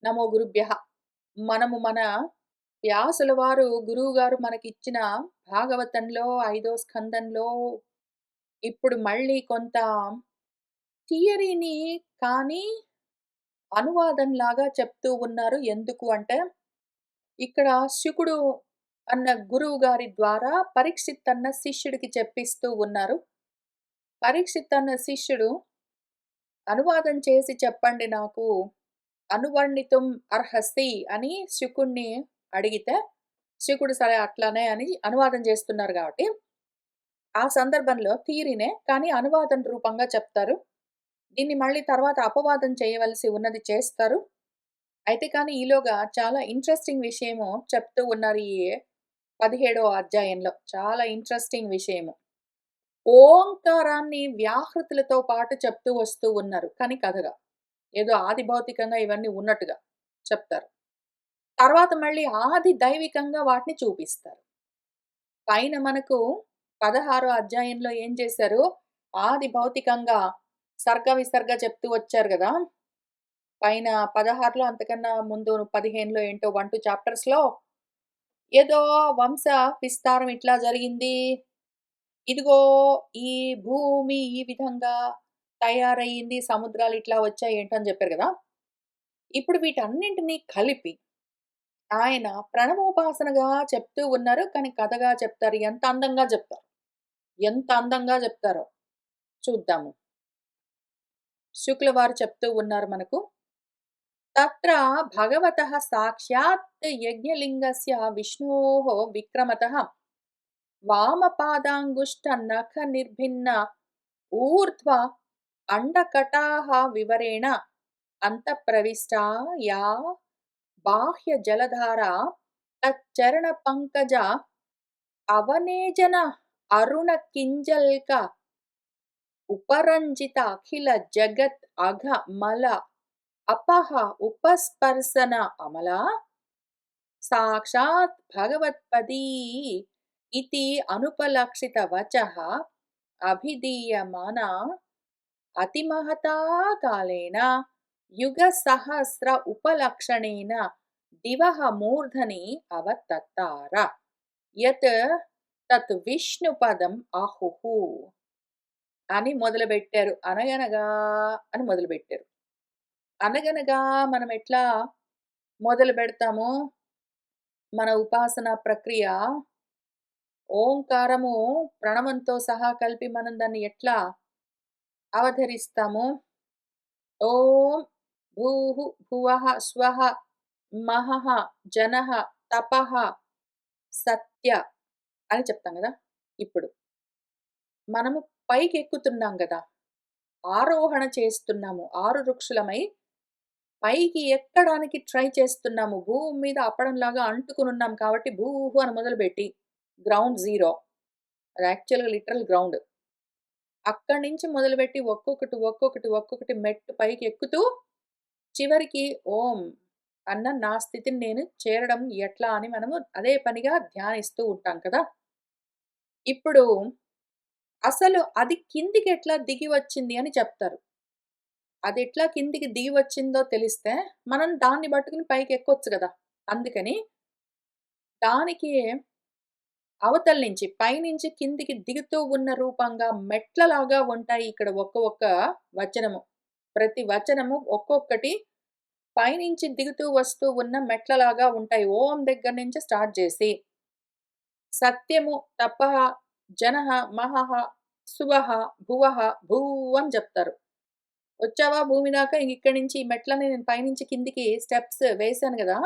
నమో గురుభ్యః. మనము మన వ్యాసుల వారు గురువుగారు మనకిచ్చిన భాగవతంలో 5వ స్కందంలో ఇప్పుడు మళ్ళీ కొంత థియరీని కానీ అనువాదంలాగా చెప్తూ ఉన్నారు. ఎందుకు అంటే ఇక్కడ శుకుడు అన్న గురువు గారి ద్వారా పరీక్షిత్ అన్న శిష్యుడికి చెప్పిస్తూ ఉన్నారు. పరీక్షిత్ అన్న శిష్యుడు అనువాదం చేసి చెప్పండి నాకు అనువర్ణితుం అర్హసి అని శుకుడిని అడిగితే, శుకుడు సరే అట్లనే అని అనువాదం చేస్తున్నారు కాబట్టి, ఆ సందర్భంలో థియరీనే కానీ అనువాదం రూపంగా చెప్తారు. దీన్ని మళ్ళీ తర్వాత అపవాదం చేయవలసి ఉన్నది చేస్తారు. అయితే కానీ ఈలోగా చాలా ఇంట్రెస్టింగ్ విషయము చెప్తూ ఉన్నారు ఈ 17వ అధ్యాయంలో. చాలా ఇంట్రెస్టింగ్ విషయము. ఓంకారాన్ని వ్యాహృతులతో పాటు చెప్తూ వస్తూ ఉన్నారు. కానీ కథగా. ఏదో ఆది భౌతికంగా ఇవన్నీ ఉన్నట్టుగా చెప్తారు. తర్వాత మళ్ళీ ఆది దైవికంగా వాటిని చూపిస్తారు. పైన మనకు 16 అధ్యాయంలో ఏం చేశారు? ఆది భౌతికంగా సర్గ, విసర్గ చెప్తూ వచ్చారు గదా! పైన 16లో అంతకన్నా ముందు 15లో ఏంటో 1, 2 చాప్టర్స్‌లో ఏదో వంశ విస్తారం ఇట్లా జరిగింది. ఇదిగో ఈ భూమి ఈ విధంగా తయారయింది. సముద్రాలు ఇట్లా వచ్చాయి ఏంటో అని చెప్పారు గదా! ఇప్పుడు వీటన్నింటిని కలిపి ఆయన ప్రణవోపాసనగా చెప్తూ ఉన్నారు. కానీ కథగా చెప్తారు. ఎంత అందంగా చెప్తారు. ఎంత అందంగా చెప్తారో చూద్దాము. శుక్ల వారు చెప్తూ ఉన్నారు మనకు. తత్ర భగవతః సాక్షాత్ యజ్ఞలింగస్య విష్ణోః విక్రమతః వామపాదాంగుష్ట నఖ నిర్భిన్న ఊర్ధ్వ అండకటాః వివరేణ అంతఃప్రవిష్టా యా బాహ్య జలధార తచ్చరణ పంకజ అవనేజన అరుణ కింజల్క ఉపరంజిత అఖిల జగత్ అఘ మల అపహ ఉపస్పర్శన అమలా సాక్షాత్ భగవత్పదీ ఇతి అనుపలక్షిత వచః అభిధీయమాన అతిమహతా కాలేన యుగ సహస్ర ఉపలక్షణేన దివః మూర్ధని అవతత్తార యత్ తత్ విష్ణుపదం ఆహుః అని మొదలుబెట్టారు. అనగనగా అని మొదలుబెట్టారు. అనగనగా మనం ఎట్లా మొదలుబెడతాము? మన ఉపాసన ప్రక్రియ ఓంకారము ప్రణవంతో సహా కలిపి మనం దాన్ని ఎట్లా అవధరిస్తాము? ఓం భూః భువః స్వః మహః జనః తపః సత్య అని చెప్తాం గదా! ఇప్పుడు మనము పైకెక్కుతున్నాం గదా! ఆరోహణ చేస్తున్నాము. 6 వృక్షులమై పైకి ఎక్కడానికి ట్రై చేస్తున్నాము. భూమి మీద అప్పడంలాగా అంటుకొనున్నాం కాబట్టి భూహు అని మొదలుపెట్టి గ్రౌండ్ జీరో. అది యాక్చువల్‌గా లిటరల్ గ్రౌండ్. అక్కడి నుంచి మొదలుపెట్టి ఒక్కొక్కటి మెట్టు పైకి ఎక్కుతూ చివరికి ఓం అన్న నా స్థితిని నేను చేరడం ఎట్లా అని మనము అదే పనిగా ధ్యానిస్తూ ఉంటాం కదా! ఇప్పుడు అసలు అది కిందికెట్లా దిగి వచ్చింది అని చెప్తారు. అదెట్లా కిందికి దిగి వచ్చిందో తెలిస్తే, మనం దాన్ని పట్టుకొని పైకెక్కొచ్చు గదా! అందుకని దానికి అవతల నుంచి పైనుంచి కిందికి దిగుతూ ఉన్న రూపంగా మెట్లలాగా ఉంటాయి ఇక్కడ ఒక్క వచనము. ప్రతి వచనము ఒక్కొక్కటి పైనుంచి దిగుతూ వస్తూ ఉన్న మెట్లలాగా ఉంటాయి. ఓం దగ్గర నుంచి స్టార్ట్ చేసి సత్యము, తపః, జనః, మహః, సువః, భువః, భూ అని చెప్తారు. వచ్చావా భూమి దాకా ఇక్కడి నుంచి ఈ మెట్లని నేను పైనుంచి కిందికి స్టెప్స్ వేశాను గదా!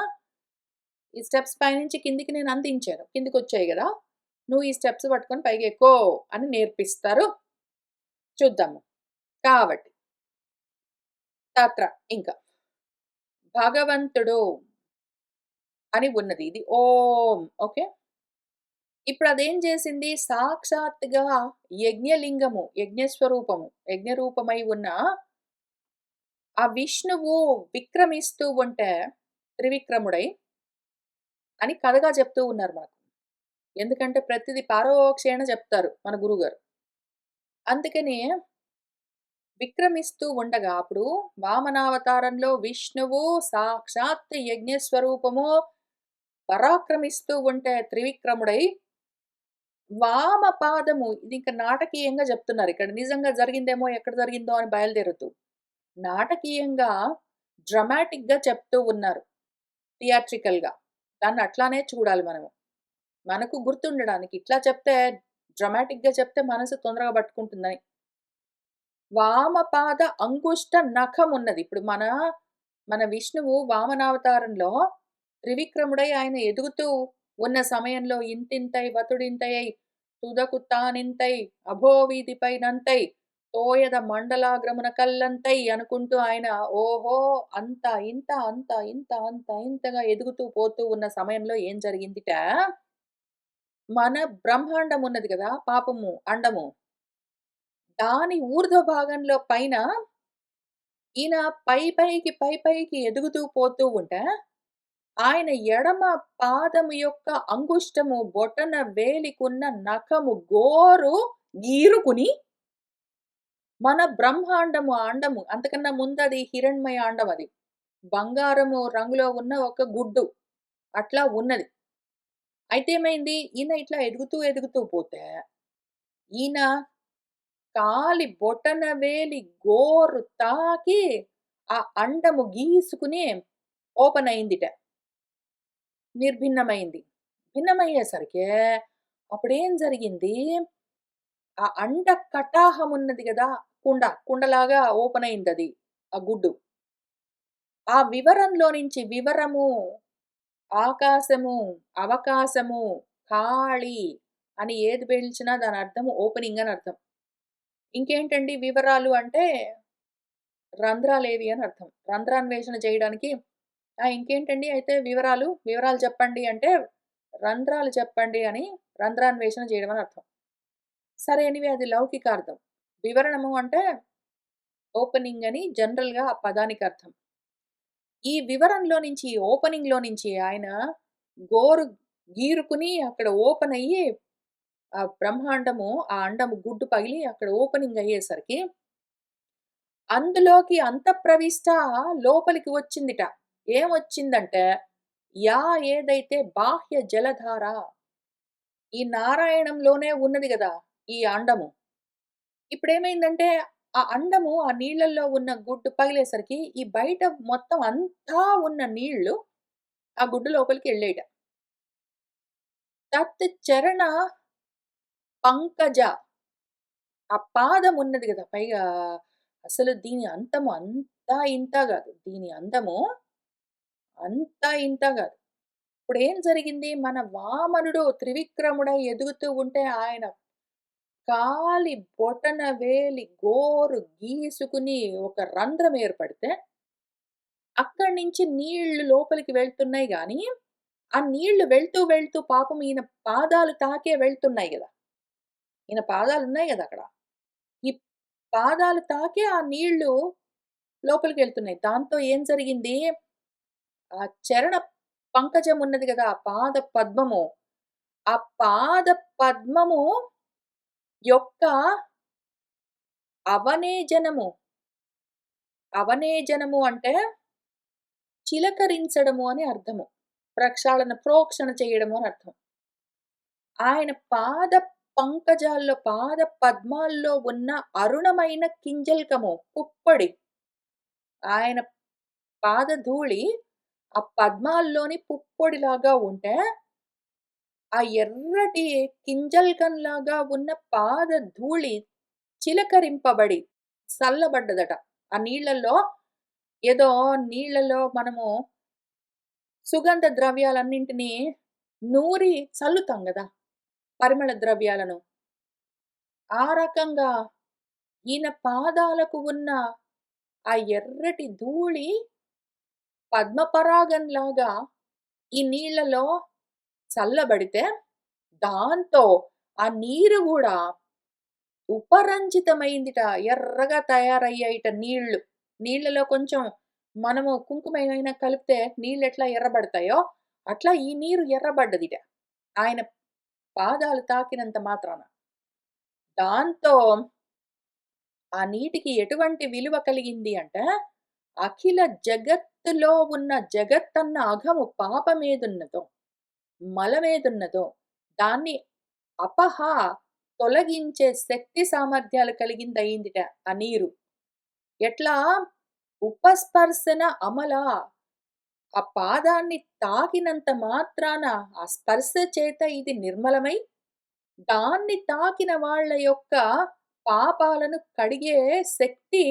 ఈ స్టెప్స్ పైనుంచి కిందికి నేను అందించాను. కిందికొచ్చాయి గదా! నువ్వు ఈ స్టెప్స్ పట్టుకొని పైకెక్కో అని నేర్పిస్తారు. చూద్దాము. కాబట్టి తత్ర ఇంకా భగవంతుడు అని ఉన్నది. ఇది ఓం. ఓకే. ఇప్పుడదేం చేసింది సాక్షాత్తుగా యజ్ఞలింగము, యజ్ఞస్వరూపము, యజ్ఞరూపమై ఉన్న ఆ విష్ణువు విక్రమిస్తూ ఉంటే త్రివిక్రముడై అని కథగా చెప్తూ ఉన్నారు మనకు. ఎందుకంటే ప్రతిది పారోక్షేణ చెప్తారు మన గురువుగారు. అందుకని విక్రమిస్తూ ఉండగా అప్పుడు వామనావతారంలో విష్ణువు సాక్షాత్ యజ్ఞస్వరూపము పరాక్రమిస్తూ ఉంటే త్రివిక్రముడై వామ పాదము ఇది ఇంక నాటకీయంగా చెప్తున్నారు. ఇక్కడ నిజంగా జరిగిందేమో ఎక్కడ జరిగిందో అని బయలుదేరొద్దు. నాటకీయంగా డ్రమాటిక్‌గా చెప్తూ ఉన్నారు. థియాట్రికల్‌గా. దాన్ని అట్లానే చూడాలి మనము. మనకు గుర్తుండడానికి. ఇట్లా చెప్తే డ్రమాటిక్‌గా చెప్తే మనసు తొందరగా పట్టుకుంటుందని. వామపాద అంగుష్ట నఖమున్నది. ఇప్పుడు మన విష్ణువు వామనావతారంలో త్రివిక్రముడై ఆయన ఎదుగుతూ ఉన్న సమయంలో ఇంతింతై వతుడింతయై తుదకు తానింతై అభోవీధిపైనంతై తోయద మండలాగ్రమున కల్లంతై అనుకుంటూ ఆయన ఓహో! అంత ఇంత అంత ఇంత అంత ఇంతగా ఎదుగుతూ పోతూ ఉన్న సమయంలో ఏం జరిగిందిట, మన బ్రహ్మాండం ఉన్నది గదా! పాపము అండము. దాని ఊర్ధ్వ భాగంలో పైన ఈయన పైకి ఎదుగుతూ పోతూ ఉంటే, ఆయన ఎడమ పాదము యొక్క అంగుష్టము బొటన వేలికున్న నఖము గోరు గీరుకుని మన బ్రహ్మాండము ఆ అండము అంతకన్నా ముందది హిరణ్మయ అండం అది. బంగారము రంగులో ఉన్న ఒక గుడ్డు. అట్లా ఉన్నది. అయితే ఏమైంది? ఈయన ఇట్లా ఎదుగుతూ పోతే, ఈయన కాలి బొటన వేలి గోరు తాకి ఆ అండము గీసుకుని ఓపెన్ అయిందిట. నిర్భిన్నమైంది. భిన్నమయ్యేసరికే అప్పుడేం జరిగింది? ఆ అండ కటాహం ఉన్నది గదా! కుండలాగా ఓపెన్ అయిందది. ఆ గుడ్డు. ఆ వివరంలో నుంచి వివరము, ఆకాశము, అవకాశము, ఖాళీ అని ఏది పిలిచినా దానర్థం ఓపెనింగ్ అని అర్థం. ఇంకేంటండి వివరాలు అంటే రంధ్రాలేవి అని అర్థం. రంధ్రాన్వేషణ చేయడానికి ఇంకేంటండి అయితే వివరాలు చెప్పండి అంటే రంధ్రాలు చెప్పండి అని రంధ్రాన్వేషణ చేయడం అని అర్థం. సరే ఎనీవే అది లౌకికార్థం. వివరణము అంటే ఓపెనింగ్ అని జనరల్‌గా ఆ పదానికి అర్థం. ఈ వివరంలో నుంచి, ఓపెనింగ్‌లో నుంచి ఆయన గోరు గీరుకుని అక్కడ ఓపెన్ అయ్యి ఆ బ్రహ్మాండము, ఆ అండము గుడ్డు పగిలి అక్కడ ఓపెనింగ్ అయ్యేసరికి అందులోకి అంతఃప్రవిష్ట లోపలికి వచ్చిందిట. ఏమొచ్చిందంటే, యా ఏదైతే బాహ్య జలధార ఈ నారాయణంలోనే ఉన్నది గదా! ఈ అండము. ఇప్పుడేమైందంటే, ఆ అండము ఆ నీళ్ళల్లో ఉన్న గుడ్డు పగిలేసరికి, ఈ బయట మొత్తం అంతా ఉన్న నీళ్ళు ఆ గుడ్డు లోపలికి ఎళ్ళేయట. తత్ చరణ పంకజ ఆ పాదం ఉన్నది గదా! పైగా అసలు దీని అంతము అంతా ఇంతా గాదు. దీని అందము అంతా ఇంతా గాదు. ఇప్పుడేం జరిగింది? మన వామనుడు త్రివిక్రముడై ఎదుగుతూ ఉంటే ఆయన కాలి బొటన వేలి గోరు గీసుకుని ఒక రంధ్రం ఏర్పడితే, అక్కడి నుంచి నీళ్లు లోపలికి వెళ్తున్నాయి గానీ, ఆ నీళ్లు వెళ్తూ పాపం ఈయన పాదాలు తాకే వెళ్తున్నాయి గదా! ఈయన పాదాలున్నాయి గదా అక్కడ. ఈ పాదాలు తాకే ఆ నీళ్లు లోపలికెళ్తున్నాయి. దాంతో ఏం జరిగింది? ఆ చరణ పంకజం ఉన్నది గదా! ఆ పాద పద్మము. ఆ పాద పద్మము యొక్క అవనేజనము. అవనేజనము అంటే చిలకరించడము అని అర్థము. ప్రోక్షణ చేయడము అని అర్థం. ఆయన పాద పంకజాల్లో, పాద పద్మాల్లో ఉన్న అరుణమైన కింజల్కము, పుప్పొడి. ఆయన పాదధూళి ఆ పద్మాల్లోని పుప్పొడిలాగా ఉంటే, ఆ ఎర్రటి కింజల్కంలాగా ఉన్న పాదధూళి చిలకరింపబడి సల్లబడ్డదట. ఆ నీళ్ళల్లో ఏదో నీళ్ళలో మనము సుగంధ ద్రవ్యాలన్నింటినీ నూరి చల్లుతాం గదా! పరిమళ ద్రవ్యాలను. ఆ రకంగా ఈయన పాదాలకు ఉన్న ఆ ఎర్రటి ధూళి పద్మపరాగంలాగా ఈ నీళ్ళలో చల్లబడితే, దాంతో ఆ నీరు గూడా ఉపరంజితమైందిట. ఎర్రగా తయారయ్యాయిట నీళ్ళు. నీళ్ళలో కొంచెం మనము కుంకుమ ఏమైనా కలిపితే నీళ్ళెట్లా ఎర్రబడతాయో, అట్లా ఈ నీరు ఎర్రబడ్డదిట. ఆయన పాదాలు తాకినంత మాత్రాన. దాంతో ఆ నీటికి ఎటువంటి విలువ కలిగింది అంటే, అఖిల జగత్తులో ఉన్న జగత్తన్న అఘము పాపమేదున్నదో, మలమేదున్నదో దాన్ని అపహ తొలగించే శక్తి సామర్థ్యాలు కలిగిందయిందిట ఆ నీరు. ఎట్లా ఉపస్పర్శన అమల. ఆ పాదాన్ని తాకినంత మాత్రాన ఆ స్పర్శ చేత ఇది నిర్మలమై, దాన్ని తాకిన వాళ్ళ యొక్క పాపాలను కడిగే శక్తి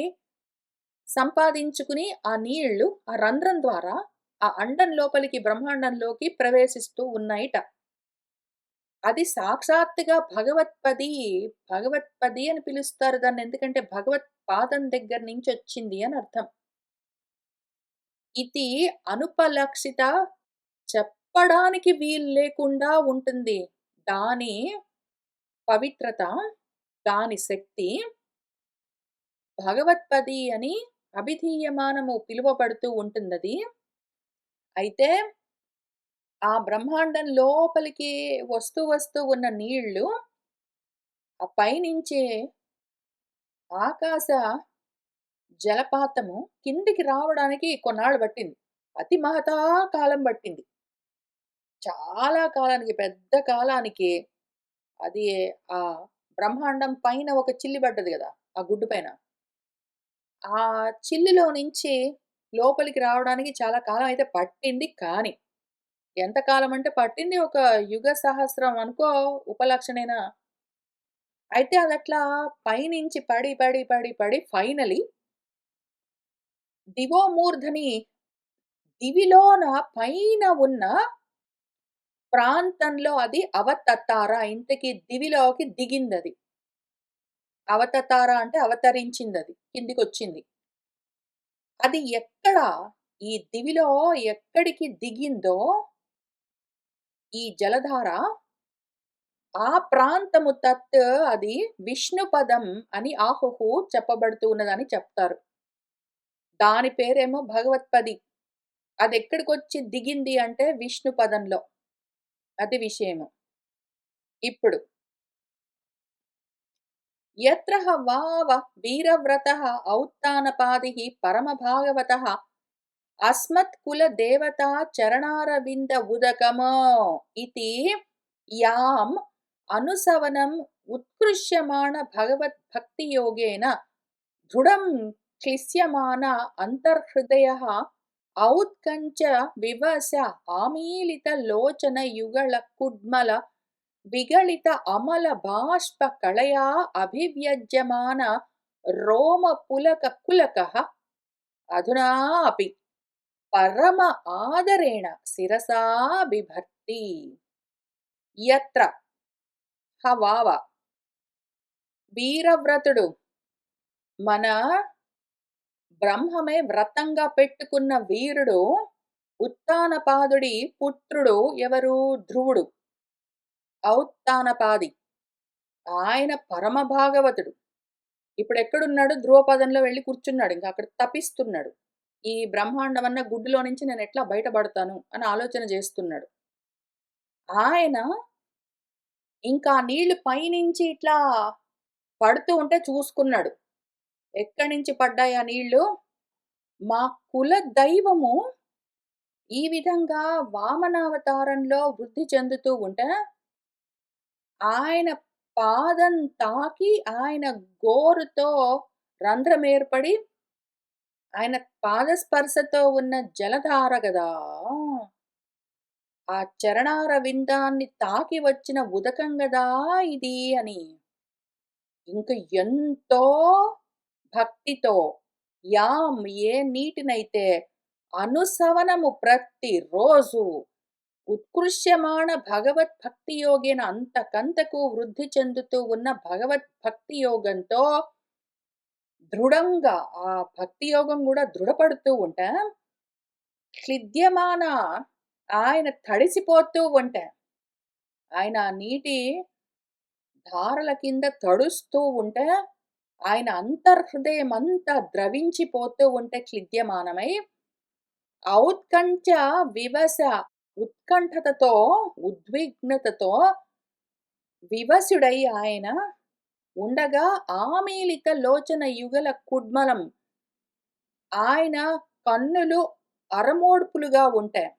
సంపాదించుకుని ఆ నీళ్లు ఆ రంధ్రం ద్వారా ఆ అండం లోపలికి బ్రహ్మాండంలోకి ప్రవేశిస్తూ ఉన్నాయిట. అది సాక్షాత్తుగా భగవత్పది. భగవత్పది అని పిలుస్తారు దాన్ని. ఎందుకంటే భగవత్ పాదం దగ్గర నుంచి వచ్చింది అని అర్థం. ఇది అనుపలక్షిత, చెప్పడానికి వీలు లేకుండా ఉంటుంది. దాని పవిత్రత, దాని శక్తి భగవత్పది అని అభిధీయమానము పిలువబడుతూ ఉంటుందది. అయితే ఆ బ్రహ్మాండం లోపలికి వస్తూ ఉన్న నీళ్లు ఆ పైనుంచి ఆకాశ జలపాతము కిందికి రావడానికి కొన్నాళ్ళు పట్టింది. అతి మహతా కాలం పట్టింది. చాలా కాలానికి, పెద్ద కాలానికి అది ఆ బ్రహ్మాండం పైన ఒక చిల్లి పడ్డది గదా! ఆ గుడ్డు పైన. ఆ చిల్లులో నుంచి లోపలికి రావడానికి చాలా కాలం అయితే పట్టింది. కానీ, ఎంత కాలం అంటే పట్టింది ఒక యుగ సహస్రం అనుకో ఉపలక్షణేనా. అయితే అదట్లా పైనుంచి పడి ఫైనలీ దివోమూర్ధని దివిలోన పైన ఉన్న ప్రాంతంలో అది అవతతార. ఇంతకి దివిలోకి దిగిందది. అవతతార అంటే అవతరించిందది. కిందికొచ్చింది. అది ఎక్కడ ఈ దివిలో ఎక్కడికి దిగిందో ఈ జలధార, ఆ ప్రాంతము తత్ అది విష్ణుపదం అని ఆహుహు చెప్పబడుతూ ఉన్నదని చెప్తారు. దాని పేరేమో భగవత్పది. అదెక్కడికొచ్చి దిగింది అంటే విష్ణుపదంలో. అది విషయము. ఇప్పుడు యత్ర వావ వీరవ్రతః ఔత్తానపాదిః పరమభాగవతః అస్మత్కులదేవతా చరణారవింద ఉదకమో ఇతి యాం అనుసవనం ఉత్కృష్యమాణ భగవద్భక్తియోగేన దృఢం క్లిశ్యమాన అంతర్హృదయః ఔత్కంచ వివశ ఆమీలితలోచన యుగళకుడ్మల విగళిత అమల బాష్ప కళయా అభివ్యజ్యమాన రోమ పులక కులకః అధునా అపి పరమ ఆదరేణ శిరసా బిభర్తి. యత్ర హవావ వీరవ్రతుడు, మన బ్రహ్మమే వ్రతంగా పెట్టుకున్న వీరుడు, ఉత్తానపాదుడి పుత్రుడు ఎవరు? ధ్రువుడు. ఔత్తానపాది. ఆయన పరమ భాగవతుడు. ఇప్పుడెక్కడున్నాడు? ధ్రువపదంలో వెళ్లి కూర్చున్నాడు. ఇంక అక్కడ తపిస్తున్నాడు. ఈ బ్రహ్మాండమన్న గుడ్డులో నుంచి నేనెట్లా బయటపడతాను అని ఆలోచన చేస్తున్నాడు. ఆయన ఇంకా నీళ్లు పైనుంచి ఇట్లా పడుతూ ఉంటే చూసుకున్నాడు. ఎక్కడి నుంచి పడ్డాయి ఆ నీళ్లు? మా కుల దైవము ఈ విధంగా వామనావతారంలో వృద్ధి చెందుతూ ఉంటే, ఆయన పాదం తాకి ఆయన గోరుతో రంధ్రం ఏర్పడి, ఆయన పాదస్పర్శతో ఉన్న జలధార గదా! ఆ చరణారవిందాన్ని తాకి వచ్చిన ఉదకం గదా ఇది అని. ఇంక ఎంతో భక్తితో యాం ఏ నీటినైతే అనుసవనము ప్రతిరోజు ఉత్కృష్యమాణ భగవద్భక్తి యోగేన అంతకంతకు వృద్ధి చెందుతూ ఉన్న భగవద్భక్తి యోగంతో దృఢంగా ఆ భక్తి యోగం కూడా దృఢపడుతూ ఉంటే, క్లిద్యమాన ఆయన తడిసిపోతూ ఉంటే, ఆయన ఆ నీటి ధారల కింద తడుస్తూ ఉంటే, ఆయన అంతర్హృదయమంతా ద్రవించిపోతూ ఉంటే క్లిద్యమానమై, ఔత్కంఠ వివశ ఉత్కంఠతతో, ఉద్విగ్నతతో వివశుడై ఆయన ఉండగా ఆమీలిత లోచన యుగల కుడ్మలం. ఆయన కన్నులు అరమోడ్పులుగా ఉంటాయి.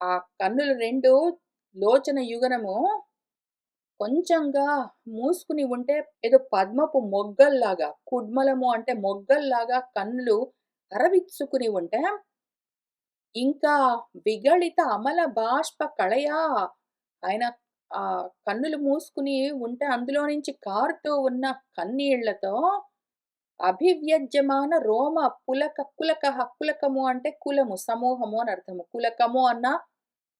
ఆ కన్నులు 2 లోచన యుగనము కొంచెంగా మూసుకుని ఉంటే ఏదో పద్మపు మొగ్గల్లాగా, కుడ్మలము అంటే మొగ్గల్లాగా కన్నులు అరవిచ్చుకుని ఉంటే, ఇంకా విగళిత అమల బాష్ప కళయా ఆయన కన్నులు మూసుకుని ఉంటే అందులో నుంచి కారుతూ ఉన్న కన్నీళ్లతో అభివ్యజ్యమాన రోమ పులకము అంటే కులము, సమూహము అని అర్థము. కులకము అన్నా,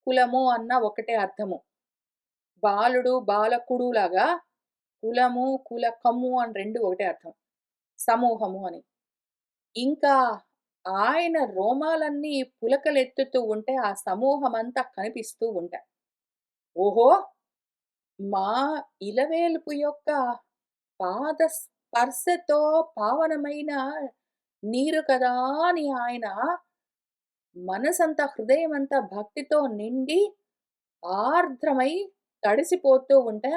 కులము అన్నా ఒకటే అర్థము. బాలుడు, బాలకుడు లాగా కులము, కులకము అని 2 ఒకటే అర్థం. సమూహము అని. ఇంకా ఆయన రోమాలన్నీ పులకలెత్తుతూ ఉంటే ఆ సమూహమంతా కనిపిస్తూ ఉంటాయి. ఓహో! మా ఇలవేలుపు యొక్క పాద స్పర్శతో పావనమైన నీరు కదా అని ఆయన మనసంతా, హృదయమంతా భక్తితో నిండి ఆర్ద్రమై తడిసిపోతూ ఉంటే,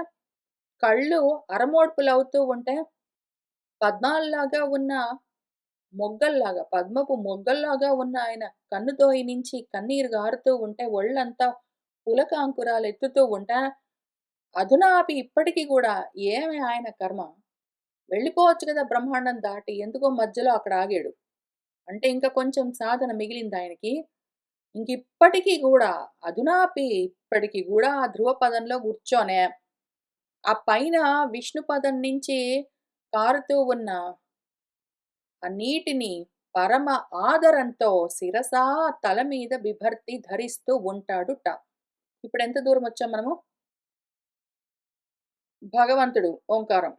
కళ్ళు అరమోడ్పులవుతూ ఉంటే, పద్మాల్లాగా ఉన్న మొగ్గల్లాగా, పద్మపు మొగ్గల్లాగా ఉన్న ఆయన కన్నుదోయి నుంచి కన్నీరు గారుతూ ఉంటే, ఒళ్ళంతా పులకాంకురాలెత్తుతూ ఉంటే, అధునాపి ఇప్పటికి గూడా ఏమి ఆయన కర్మ? వెళ్ళిపోవచ్చు కదా బ్రహ్మాండం దాటి. ఎందుకో మధ్యలో అక్కడ ఆగాడు. అంటే ఇంకా కొంచెం సాధన మిగిలిందాయనకి. ఇంకిప్పటికి గూడా అధునాపి ఇప్పటికి గూడా ఆ ధ్రువపదంలో గూర్చొనే, ఆ పైన విష్ణుపదం నుంచి కారుతూ ఉన్న ఆ నీటిని పరమ ఆదరంతో శిరసా తల మీద బిభర్తి ధరిస్తూ ఉంటాడుట. ఇప్పుడెంత దూరమొచ్చాం మనము? భగవంతుడు ఓంకారం.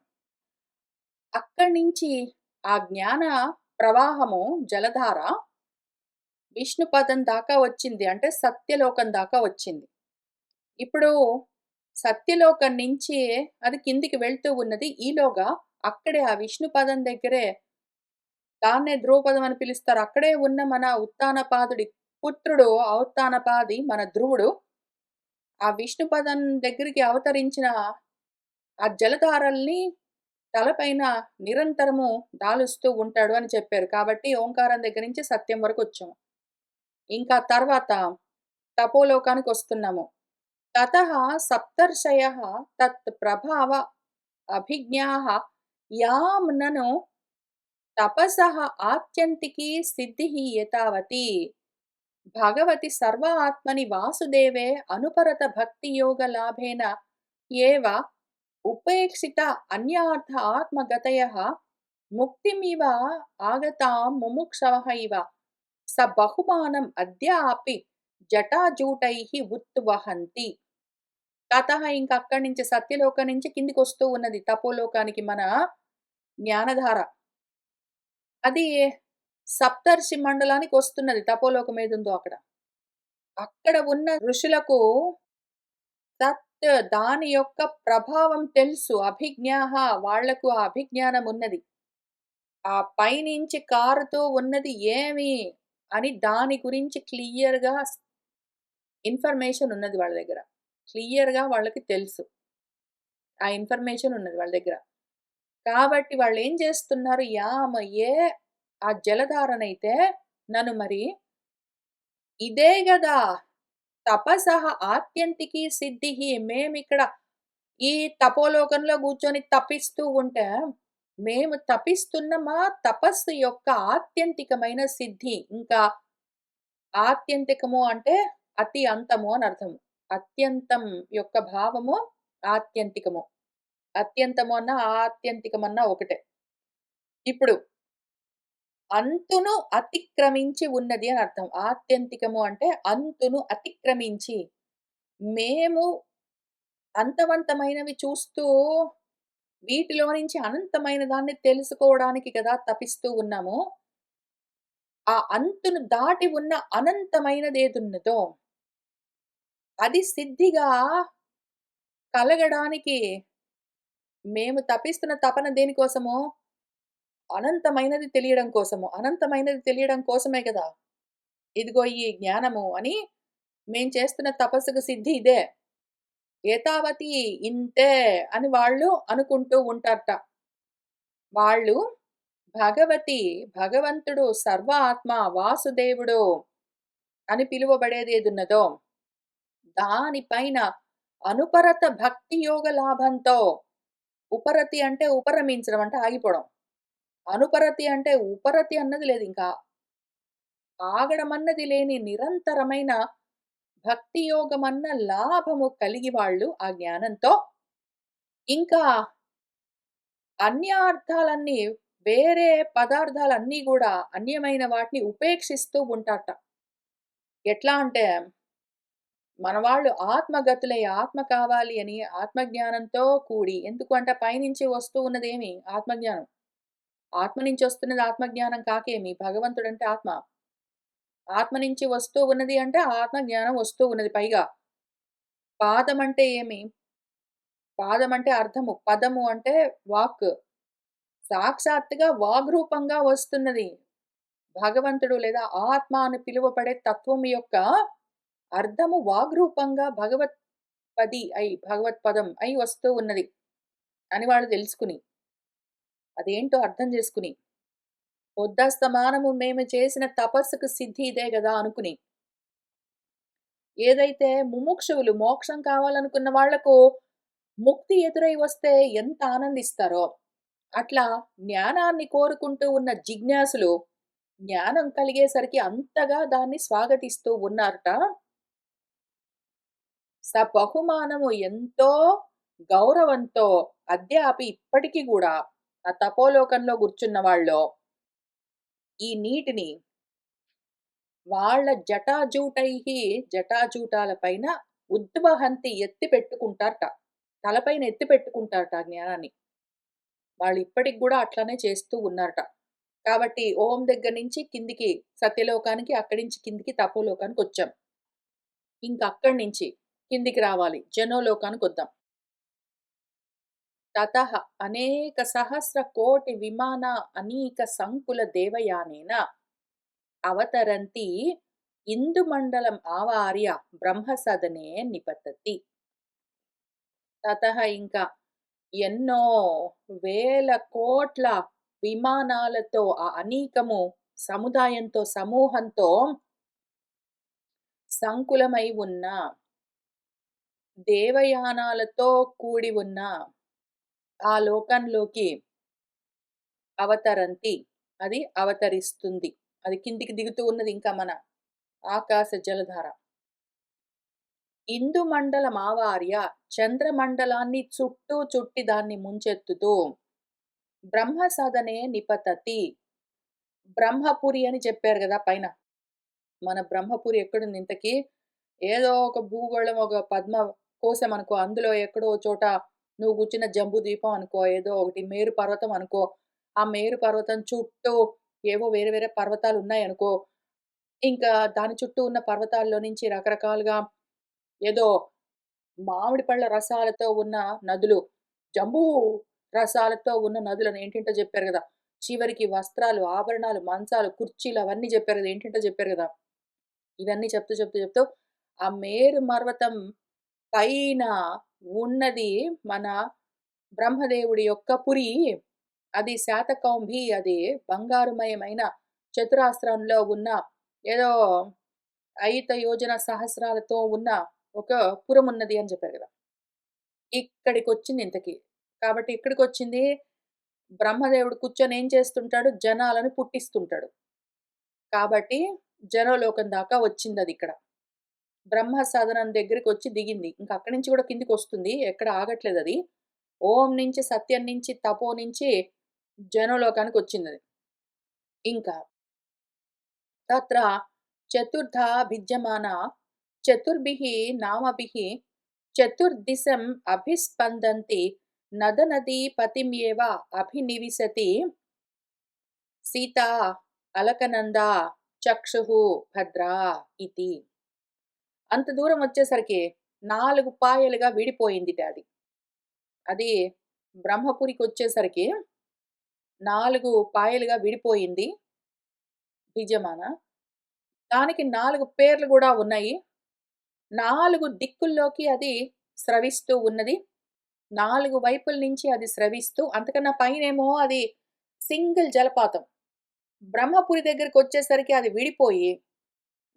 అక్కడి నుంచి ఆ జ్ఞాన ప్రవాహము జలధార విష్ణుపదం దాకా వచ్చింది. అంటే సత్యలోకం దాకా వచ్చింది. ఇప్పుడు సత్యలోకం నుంచి అది కిందికి వెళ్తూ ఉన్నది. ఈలోగా అక్కడే ఆ విష్ణుపదం దగ్గరే దాన్నే ధ్రువపదం అని పిలుస్తారు. అక్కడే ఉన్న మన ఉత్తానపాదుడి పుత్రుడు ఔత్తానపాది మన ధ్రువుడు ఆ విష్ణుపదం దగ్గరికి అవతరించిన ఆ జలధారల్ని తలపైన నిరంతరము దాలుస్తూ ఉంటాడు అని చెప్పారు. కాబట్టి ఓంకారం దగ్గర నుంచి సత్యం వరకొచ్చాము. ఇంకా తర్వాత తపోలోకానికొస్తున్నాము. తతః సప్తర్షయః తత్ ప్రభావ అభిజ్ఞాః యాం నను తపసః ఆత్యంతికీ సిద్ధిః ఏతావతి భగవతి సర్వ ఆత్మని వాసుదేవే అనుపరత భక్తి యోగ లాభేన ఏవ ఉపేక్షిత అన్యార్థ ఆత్మగతయః ముక్తిమివ ఆగతాం ముముక్షవః ఇవ స బహుమానం అద్యాపి జటాజూటైః ఉత్వహంతి. తతః ఇంక అక్కడి నుంచి సత్యలోకం నుంచి కిందికొస్తూ ఉన్నది తపోలోకానికి మన జ్ఞానధార. అది సప్తర్షి మండలానికొస్తున్నది తపోలోకం ఏదుందో అక్కడ. అక్కడ ఉన్న ఋషులకు తత్ దాని యొక్క ప్రభావం తెలుసు. అభిజ్ఞాహ వాళ్లకు ఆ అభిజ్ఞానం ఉన్నది. ఆ పైనుంచి కారుతూ ఉన్నది ఏమి అని దాని గురించి క్లియర్‌గా ఇన్ఫర్మేషన్ ఉన్నది వాళ్ళ దగ్గర. క్లియర్‌గా వాళ్ళకి తెలుసు. ఆ ఇన్ఫర్మేషన్ ఉన్నది వాళ్ళ దగ్గర. కాబట్టి వాళ్ళేం చేస్తున్నారు? యామ ఏ ఆ జలధారనైతే నన్ను మరి ఇదే గదా! తపసః ఆత్యంతికి సిద్ధిః మేమిక్కడ ఈ తపోలోకంలో కూర్చొని తపిస్తూ ఉంటే, మేము తపిస్తున్న మా తపస్సు యొక్క ఆత్యంతికమైన సిద్ధి. ఇంకా ఆత్యంతికము అంటే అతి అంతము అని అర్థము. అత్యంతం యొక్క భావము ఆత్యంతికము. అత్యంతము అన్నా, ఆత్యంతికమన్నా ఒకటే. ఇప్పుడు అంతును అతిక్రమించి ఉన్నది అని అర్థం. ఆత్యంతికము అంటే అంతును అతిక్రమించి. మేము అంతవంతమైనవి చూస్తూ వీటిలో నుంచి అనంతమైన దాన్ని తెలుసుకోవడానికి కదా తపిస్తూ ఉన్నాము. ఆ అంతును దాటి ఉన్న అనంతమైనదేదున్నదో అది సిద్ధిగా కలగడానికి మేము తపిస్తున్న తపన దేనికోసము? అనంతమైనది తెలియడం కోసము. అనంతమైనది తెలియడం కోసమే గదా! ఇదిగో ఈ జ్ఞానము అని మేం చేస్తున్న తపస్సుకు సిద్ధి ఇదే. ఏతావతి ఇంతే అని వాళ్ళు అనుకుంటూ ఉంటారట. వాళ్ళు భగవతి, భగవంతుడు, సర్వ ఆత్మ, వాసుదేవుడు అని పిలువబడేది ఏదున్నదో, దానిపైన అనుపరత భక్తి యోగ లాభంతో, ఉపరతి అంటే ఉపరమించడం అంటే ఆగిపోవడం. అనుపరతి అంటే ఉపరతి అన్నది లేదు ఇంకా. ఆగడమన్నది లేని నిరంతరమైన భక్తి యోగమన్న లాభము కలిగి వాళ్ళు ఆ జ్ఞానంతో ఇంకా అన్యార్థాలన్నీ వేరే పదార్థాలన్నీ గూడా అన్యమైన వాటిని ఉపేక్షిస్తూ ఉంటారట. ఎట్లా అంటే మన వాళ్ళు ఆత్మగతులై ఆత్మ కావాలి అని ఆత్మజ్ఞానంతో కూడి ఎందుకు అంటే పైనుంచి వస్తూ ఉన్నదేమి ఆత్మజ్ఞానం. ఆత్మ నుంచి వస్తున్నది ఆత్మజ్ఞానం కాకేమి భగవంతుడంటే ఆత్మ. ఆత్మ నుంచి వస్తూ ఉన్నది అంటే ఆత్మజ్ఞానం వస్తూ ఉన్నది పైగా. పాదం అంటే ఏమి? పాదం అంటే అర్థము. పదము అంటే వాక్. సాక్షాత్తుగా వాగ్రూపంగా వస్తున్నది. భగవంతుడు లేదా ఆత్మ అని పిలువబడే తత్వం యొక్క అర్థము వాగ్రూపంగా భగవత్పదం అయి వస్తూ ఉన్నది అని వాళ్ళు తెలుసుకుని, అదేంటో అర్థం చేసుకుని, పొద్దస్తమానము మేము చేసిన తపస్సుకు సిద్ధి ఇదే గదా అనుకుని, ఏదైతే ముముక్షువులు మోక్షం కావాలనుకున్న వాళ్లకు ముక్తి ఎదురై వస్తే ఎంత ఆనందిస్తారో, అట్లా జ్ఞానాన్ని కోరుకుంటూ ఉన్న జిజ్ఞాసులు జ్ఞానం కలిగేసరికి అంతగా దాన్ని స్వాగతిస్తూ ఉన్నారట. బహుమానము ఎంతో గౌరవంతో అద్యాపి ఇప్పటికి గూడా ఆ తపోలోకంలో కూర్చున్న వాళ్ళు ఈ నీటిని వాళ్ళ జటాజూటాల పైన ఉద్వహంతి ఎత్తి పెట్టుకుంటారట. తలపైన ఎత్తి పెట్టుకుంటారట ఆ జ్ఞానాన్ని. వాళ్ళు ఇప్పటికి గూడా అట్లనే చేస్తూ ఉన్నారట. కాబట్టి ఓం దగ్గర నుంచి కిందికి సత్యలోకానికి, అక్కడి నుంచి కిందికి తపోలోకానికొచ్చాం. ఇంకక్కడి నుంచి కిందికి రావాలి. జనోలోకానికొద్దాం. తతః అనేక సహస్ర కోటి విమాన అనీక సంకుల దేవయానేన అవతరంతి ఇందుమండలం ఆవార్య బ్రహ్మసదనే నిపతతి. తతః ఇంకా ఎన్నో వేల కోట్ల విమానాలతో ఆ అనీకము సముదాయంతో సమూహంతో సంకులమై ఉన్న దేవయానాలతో కూడి ఉన్న ఆ లోకంలోకి అవతరంతి అది అవతరిస్తుంది. అది కిందికి దిగుతూ ఉన్నది ఇంకా మన ఆకాశ జలధార. ఇందు మండలం ఆవార్య చంద్రమండలాన్ని చుట్టూ చుట్టి దాన్ని ముంచెత్తుతూ బ్రహ్మ సదనే నిపతతి. బ్రహ్మపురి అని చెప్పారు కదా పైన. మన బ్రహ్మపురి ఎక్కడుంది ఇంతకీ? ఏదో ఒక భూగోళం ఒక పద్మ కోశం అనుకో, అందులో ఎక్కడో చోట నువ్వు కూర్చున్న జంబూ ద్వీపం అనుకో, ఏదో ఒకటి మేరు పర్వతం అనుకో, ఆ మేరు పర్వతం చుట్టూ ఏవో వేరే వేరే పర్వతాలు ఉన్నాయనుకో, ఇంకా దాని చుట్టూ ఉన్న పర్వతాల్లో నుంచి రకరకాలుగా ఏదో మామిడి పళ్ళ రసాలతో ఉన్న నదులు, జంబూ రసాలతో ఉన్న నదులని ఏంటేంటో చెప్పారు గదా! చివరికి వస్త్రాలు, ఆభరణాలు, మంచాలు, కుర్చీలు అవన్నీ చెప్పారు గదా! ఏంటేంటో చెప్పారు గదా! ఇవన్నీ చెప్తూ ఆ మేరు పర్వతం పైన ఉన్నది మన బ్రహ్మదేవుడి యొక్క పురి. అది శాతకౌంభి, అది బంగారుమయమైన చతురాస్త్రంలో ఉన్న ఏదో అయుత యోజన సహస్రాలతో ఉన్న ఒక పురమున్నది అని చెప్పారు గదా! ఇక్కడికొచ్చింది ఇంతకి. కాబట్టి ఇక్కడికొచ్చింది బ్రహ్మదేవుడు కూర్చొని ఏం చేస్తుంటాడు? జనాలను పుట్టిస్తుంటాడు. కాబట్టి జనలోకం దాకా వచ్చిందదిక్కడ. బ్రహ్మ సదనం దగ్గరికొచ్చి దిగింది. ఇంక అక్కడి నుంచి గూడా కిందికొస్తుంది. ఎక్కడ ఆగట్లేదది. ఓం నుంచి, సత్యం నుంచి, తపో నుంచి జనలోకానికొచ్చిందది. ఇంకా తత్ర చతుర్థా భిద్యమానా చతుర్భిః నామభిః చతుర్దిశం అభిస్పందంతి నదనదీ పతిమేవ అభినివిశతి సీతా అలకనందా చక్షుః భద్రా ఇతి. అంత దూరం వచ్చేసరికి 4 పాయలుగా విడిపోయిందిట అది. అది బ్రహ్మపురికొచ్చేసరికి 4 పాయలుగా విడిపోయింది భిజమాన. దానికి 4 పేర్లు గూడా ఉన్నాయి. 4 దిక్కుల్లోకి అది స్రవిస్తూ ఉన్నది. 4 వైపుల నుంచి అది స్రవిస్తూ అంతకన్నా పైనేమో అది సింగిల్ జలపాతం. బ్రహ్మపురి దగ్గరికొచ్చేసరికి అది విడిపోయి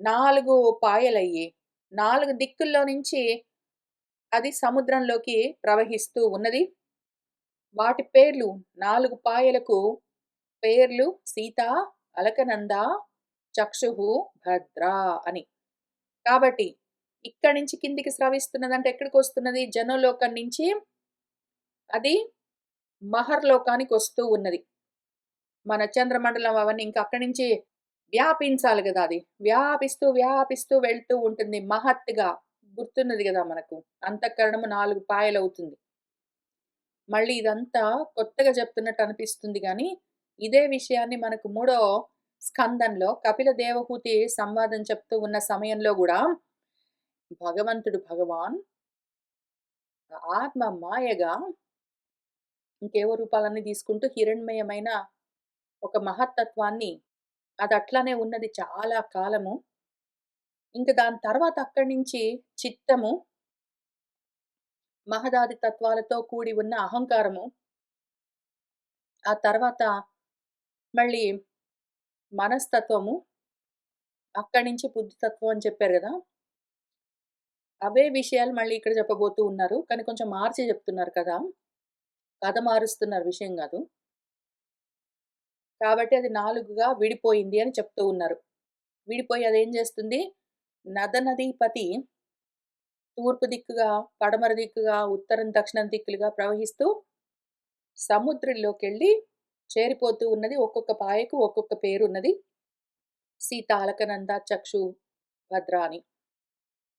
4 పాయలయ్యి, 4 దిక్కుల్లో నుంచి అది సముద్రంలోకి ప్రవహిస్తూ ఉన్నది. వాటి పేర్లు 4 పాయలకు పేర్లు సీత, అలకనంద, చక్షుః, భద్ర అని. కాబట్టి ఇక్కడి నుంచి కిందికి స్రవిస్తున్నదంటే ఎక్కడికొస్తున్నది? జనలోకం నుంచి అది మహర్లోకానికొస్తూ ఉన్నది. మన చంద్రమండలం అవన్నీ ఇంకా అక్కడి నుంచి వ్యాపించాలి గదా! అది. వ్యాపిస్తూ, వ్యాపిస్తూ వెళ్తూ ఉంటుంది మహత్తుగా. గుర్తున్నది గదా మనకు. అంతఃకరణము 4 పాయలవుతుంది. మళ్ళీ ఇదంతా కొత్తగా చెప్తున్నట్టు అనిపిస్తుంది గానీ, ఇదే విషయాన్ని మనకు మూడో స్కందంలో కపిల దేవహూతి సంవాదం చెప్తూ ఉన్న సమయంలో గూడా భగవంతుడు భగవాన్ ఆత్మ మాయగా ఇంకేవో రూపాలన్నీ తీసుకుంటూ హిరణ్మయమైన ఒక మహత్తత్వాన్ని అదట్లనే ఉన్నది చాలా కాలము. ఇంక దాని తర్వాత అక్కడి నుంచి చిత్తము, మహదాది తత్వాలతో కూడి ఉన్న అహంకారము, ఆ తర్వాత మళ్ళీ మనస్తత్వము, అక్కడి నుంచి బుద్ధితత్వం అని చెప్పారు గదా! అవే విషయాలు మళ్ళీ ఇక్కడ చెప్పబోతూ ఉన్నారు. కానీ కొంచెం మార్చి చెప్తున్నారు కదా! కథ మారుస్తున్నారు విషయం గాదు. కాబట్టి అది 4గా విడిపోయింది అని చెప్తూ ఉన్నారు. విడిపోయి అదేం జేస్తుంది? నదనదీపతి తూర్పు దిక్కుగా, పడమర దిక్కుగా, ఉత్తరం, దక్షిణం దిక్కులుగా ప్రవహిస్తూ సముద్రంలోకెళ్ళి చేరిపోతూ ఉన్నది. ఒక్కొక్క పాయకు ఒక్కొక్క పేరున్నది. సీత, అలకనంద, చక్షు, భద్ర అని.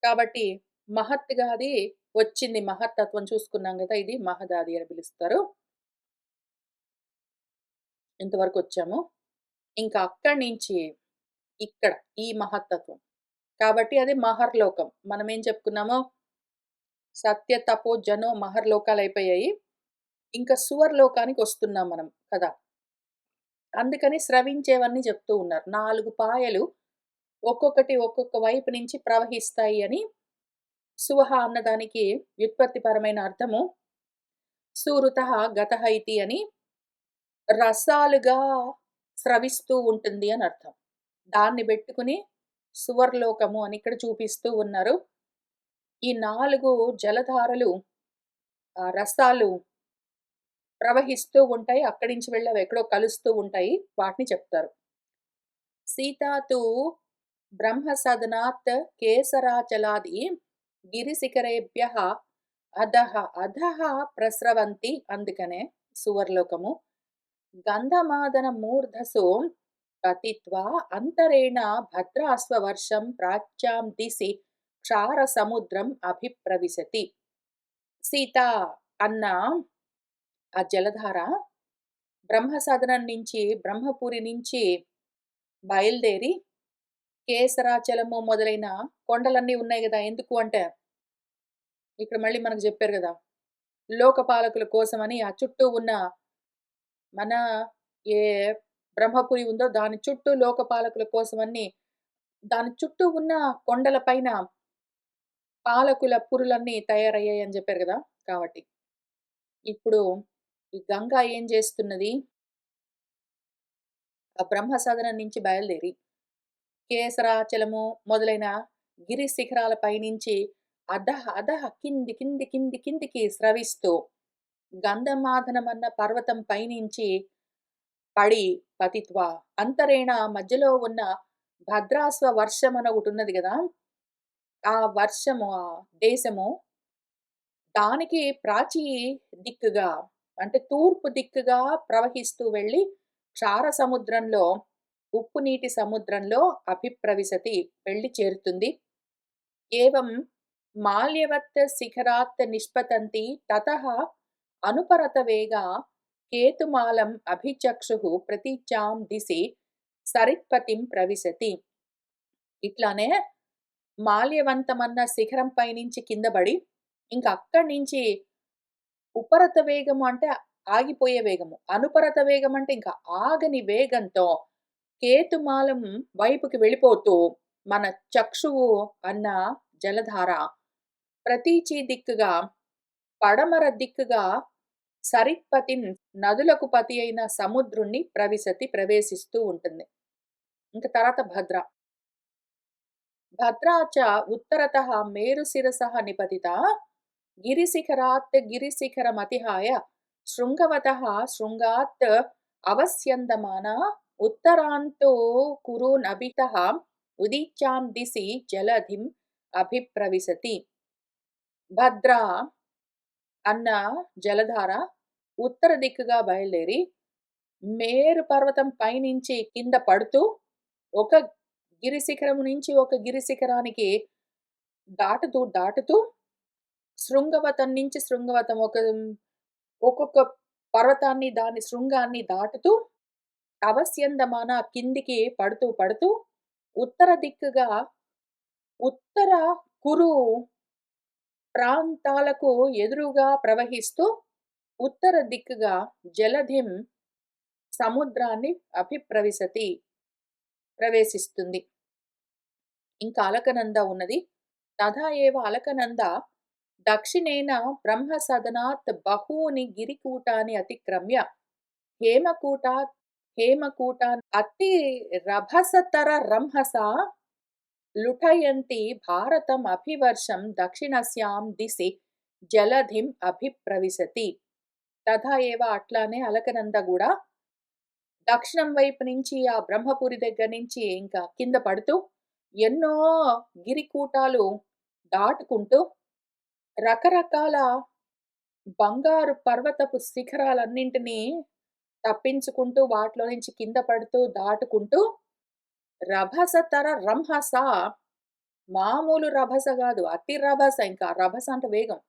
కాబట్టి మహత్తుగా అది వచ్చింది. మహత్తత్వం చూసుకున్నాం గదా! ఇది మహదాది అని పిలుస్తారు. ఇంతవరకొచ్చాము. ఇంకా అక్కడి నుంచి ఇక్కడ ఈ మహత్తత్వం. కాబట్టి అది మహర్లోకం. మనమేం చెప్పుకున్నామో సత్య, తపో, జనో మహర్లోకాలయిపోయాయి. ఇంకా సువర్లోకానికొస్తున్నాం మనం కదా! అందుకని స్రవించేవన్నీ చెప్తూ ఉన్నారు. 4 పాయలు ఒక్కొక్కటి ఒక్కొక్క వైపు నుంచి ప్రవహిస్తాయి అని సువహ అన్నదానికి వ్యుత్పత్తిపరమైన అర్థము సుహృతః గతః ఇతి అని రసాలుగా స్రవిస్తూ ఉంటుంది అని అర్థం. దాన్ని బెట్టుకుని సువర్లోకము అని ఇక్కడ చూపిస్తూ ఉన్నారు. ఈ 4 జలధారలు రసాలు ప్రవహిస్తూ ఉంటాయి. అక్కడి నుంచి వెళ్ళి అవి ఎక్కడో కలుస్తూ ఉంటాయి. వాటిని చెప్తారు. సీతా తు బ్రహ్మ సదనాత్ కేసరాచలాది గిరిశిఖరేభ్యః అధః అధః ప్రస్రవంతి అందుకనే సువర్లోకము. గంధమాదన మూర్ధసో పతిత్వా అంతరేణ భద్రాశ్వవర్షం ప్రాచ్యాం దిశి క్షార సముద్రం అభిప్రవిశతి. సీత అన్న ఆ జలధార బ్రహ్మసదనం నుంచి బ్రహ్మపురి నుంచి బయలుదేరి కేసరాచలము మొదలైన కొండలన్నీ ఉన్నాయి గదా! ఎందుకు అంటే ఇక్కడ మళ్ళీ మనకు జెప్పారు గదా! లోకపాలకుల కోసమని ఆ చుట్టూ ఉన్న మన ఏ బ్రహ్మపురి ఉందో దాని చుట్టూ లోకపాలకుల కోసమని దాని చుట్టూ ఉన్న కొండల పైన పాలకుల పురులన్నీ తయారయ్యాయని జెప్పారు గదా! కాబట్టి. ఇప్పుడు ఈ గంగ ఏం జేస్తున్నది? ఆ బ్రహ్మసదనం నుంచి బయలుదేరి కేసరాచలము మొదలైన గిరి శిఖరాల పైనుంచి అధః అధః కింది కింది కింది కిందికి స్రవిస్తూ గంధమాదనమన్న పర్వతం పైనుంచి పడి పతిత్వ అంతరేణ మధ్యలో ఉన్న భద్రాస్వ వర్షం అని ఒకటున్నది గదా! ఆ వర్షము ఆ దేశము దానికి ప్రాచీ దిక్కుగా అంటే తూర్పు దిక్కుగా ప్రవహిస్తూ వెళ్ళి క్షార సముద్రంలో ఉప్పు నీటి సముద్రంలో అభిప్రవిశతి వెళ్ళి చేరుతుంది. ఏవం మాల్యవత్ శిఖరాత్ నిష్పతంతి తతః అనుపరత వేగా కేతుమాలం అభిచక్షుః ప్రతీచాం దిశి సరిత్పతిం ప్రవిశతి. ఇట్లానే మాల్యవంతమన్న శిఖరం పైనుంచి కింద పడి ఇంక అక్కడి నుంచి ఉపరత వేగము అంటే ఆగిపోయే వేగము. అనుపరత వేగం అంటే ఇంకా ఆగని వేగంతో కేతుమాలం వైపుకి వెళ్ళిపోతూ మన చక్షువు అన్న జలధార ప్రతీచి దిక్కుగా, పడమర దిక్కుగా సరిత్పతిన్ నదులకు పతి అయిన సముద్రుణ్ణి ప్రవేశిస్తూ ఉంటుంది. ఇంక తర్వాత భద్ర. భద్రా చ ఉత్తరతః మేరుశిరసః నిపతితా గిరిశిఖరాత్ గిరిశిఖరమతిహాయ శృంగవతః శృంగాత్ అవస్యందమానా ఉత్తరాంతో కురూనభితః ఉదీచ్యాం దిశి జలధిం అభిప్రవిశతి. భద్రా అన్న జలధార ఉత్తర దిక్కుగా బయలుదేరి మేరు పర్వతం పైనుంచి కింద పడుతూ ఒక గిరిశిఖరం నుంచి ఒక గిరిశిఖరానికి దాటుతూ శృంగవతం నుంచి శృంగవతం ఒక్కొక్క పర్వతాన్ని దాని శృంగాన్ని దాటుతూ అవస్యందమాన కిందికి పడుతూ ఉత్తర దిక్కుగా ఉత్తర కురు ప్రాంతాలకు ఎదురుగా ప్రవహిస్తూ ఉత్తర దిక్కుగా జలధిం సముద్రాన్ని ప్రవేశిస్తుంది. ఇంకా అలకనంద ఉన్నది. తథా ఏవ అలకనంద దక్షిణేన బ్రహ్మసదనాత్ బహూని గిరికూటాని అతిక్రమ్య హేమకూటాన్ అతి రభసతర రంహసా లుఠయంతి భారతం అభివర్షం దక్షిణస్యాం దిశి జలధిం అభిప్రవిశతి. తథా ఏవ అట్లానే అలకనంద కూడా దక్షిణం వైపు నుంచి ఆ బ్రహ్మపురి దగ్గర నుంచి ఇంకా కింద పడుతూ ఎన్నో గిరికూటాలు దాటుకుంటూ రకరకాల బంగారు పర్వతపు శిఖరాలన్నింటినీ తప్పించుకుంటూ వాటిలో నుంచి కింద పడుతూ దాటుకుంటూ రభసతర రంహస, మామూలు రభస కాదు, అతి రభస. ఇంకా రభస అంటే వేగం,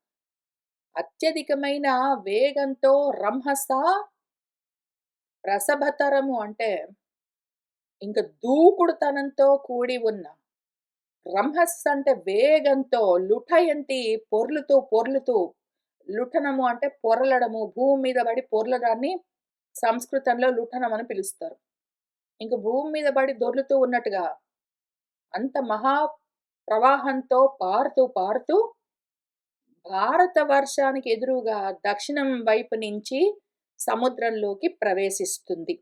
అత్యధికమైన వేగంతో రంహస, రసభతరము అంటే ఇంక దూకుడుతనంతో కూడి ఉన్న, రంహస్ అంటే వేగంతో, లుఠయంతి పొర్లుతూ, లుఠనము అంటే పొరలడము, భూమి మీద పడి పొర్లడాన్ని సంస్కృతంలో లుఠనం అని పిలుస్తారు. ఇంక భూమి మీద పడి దొర్లుతూ ఉన్నట్టుగా అంత మహా ప్రవాహంతో పారుతూ భారత వర్షానికి ఎదురుగా దక్షిణం వైపు నుంచి సముద్రంలోకి ప్రవేశిస్తుంది.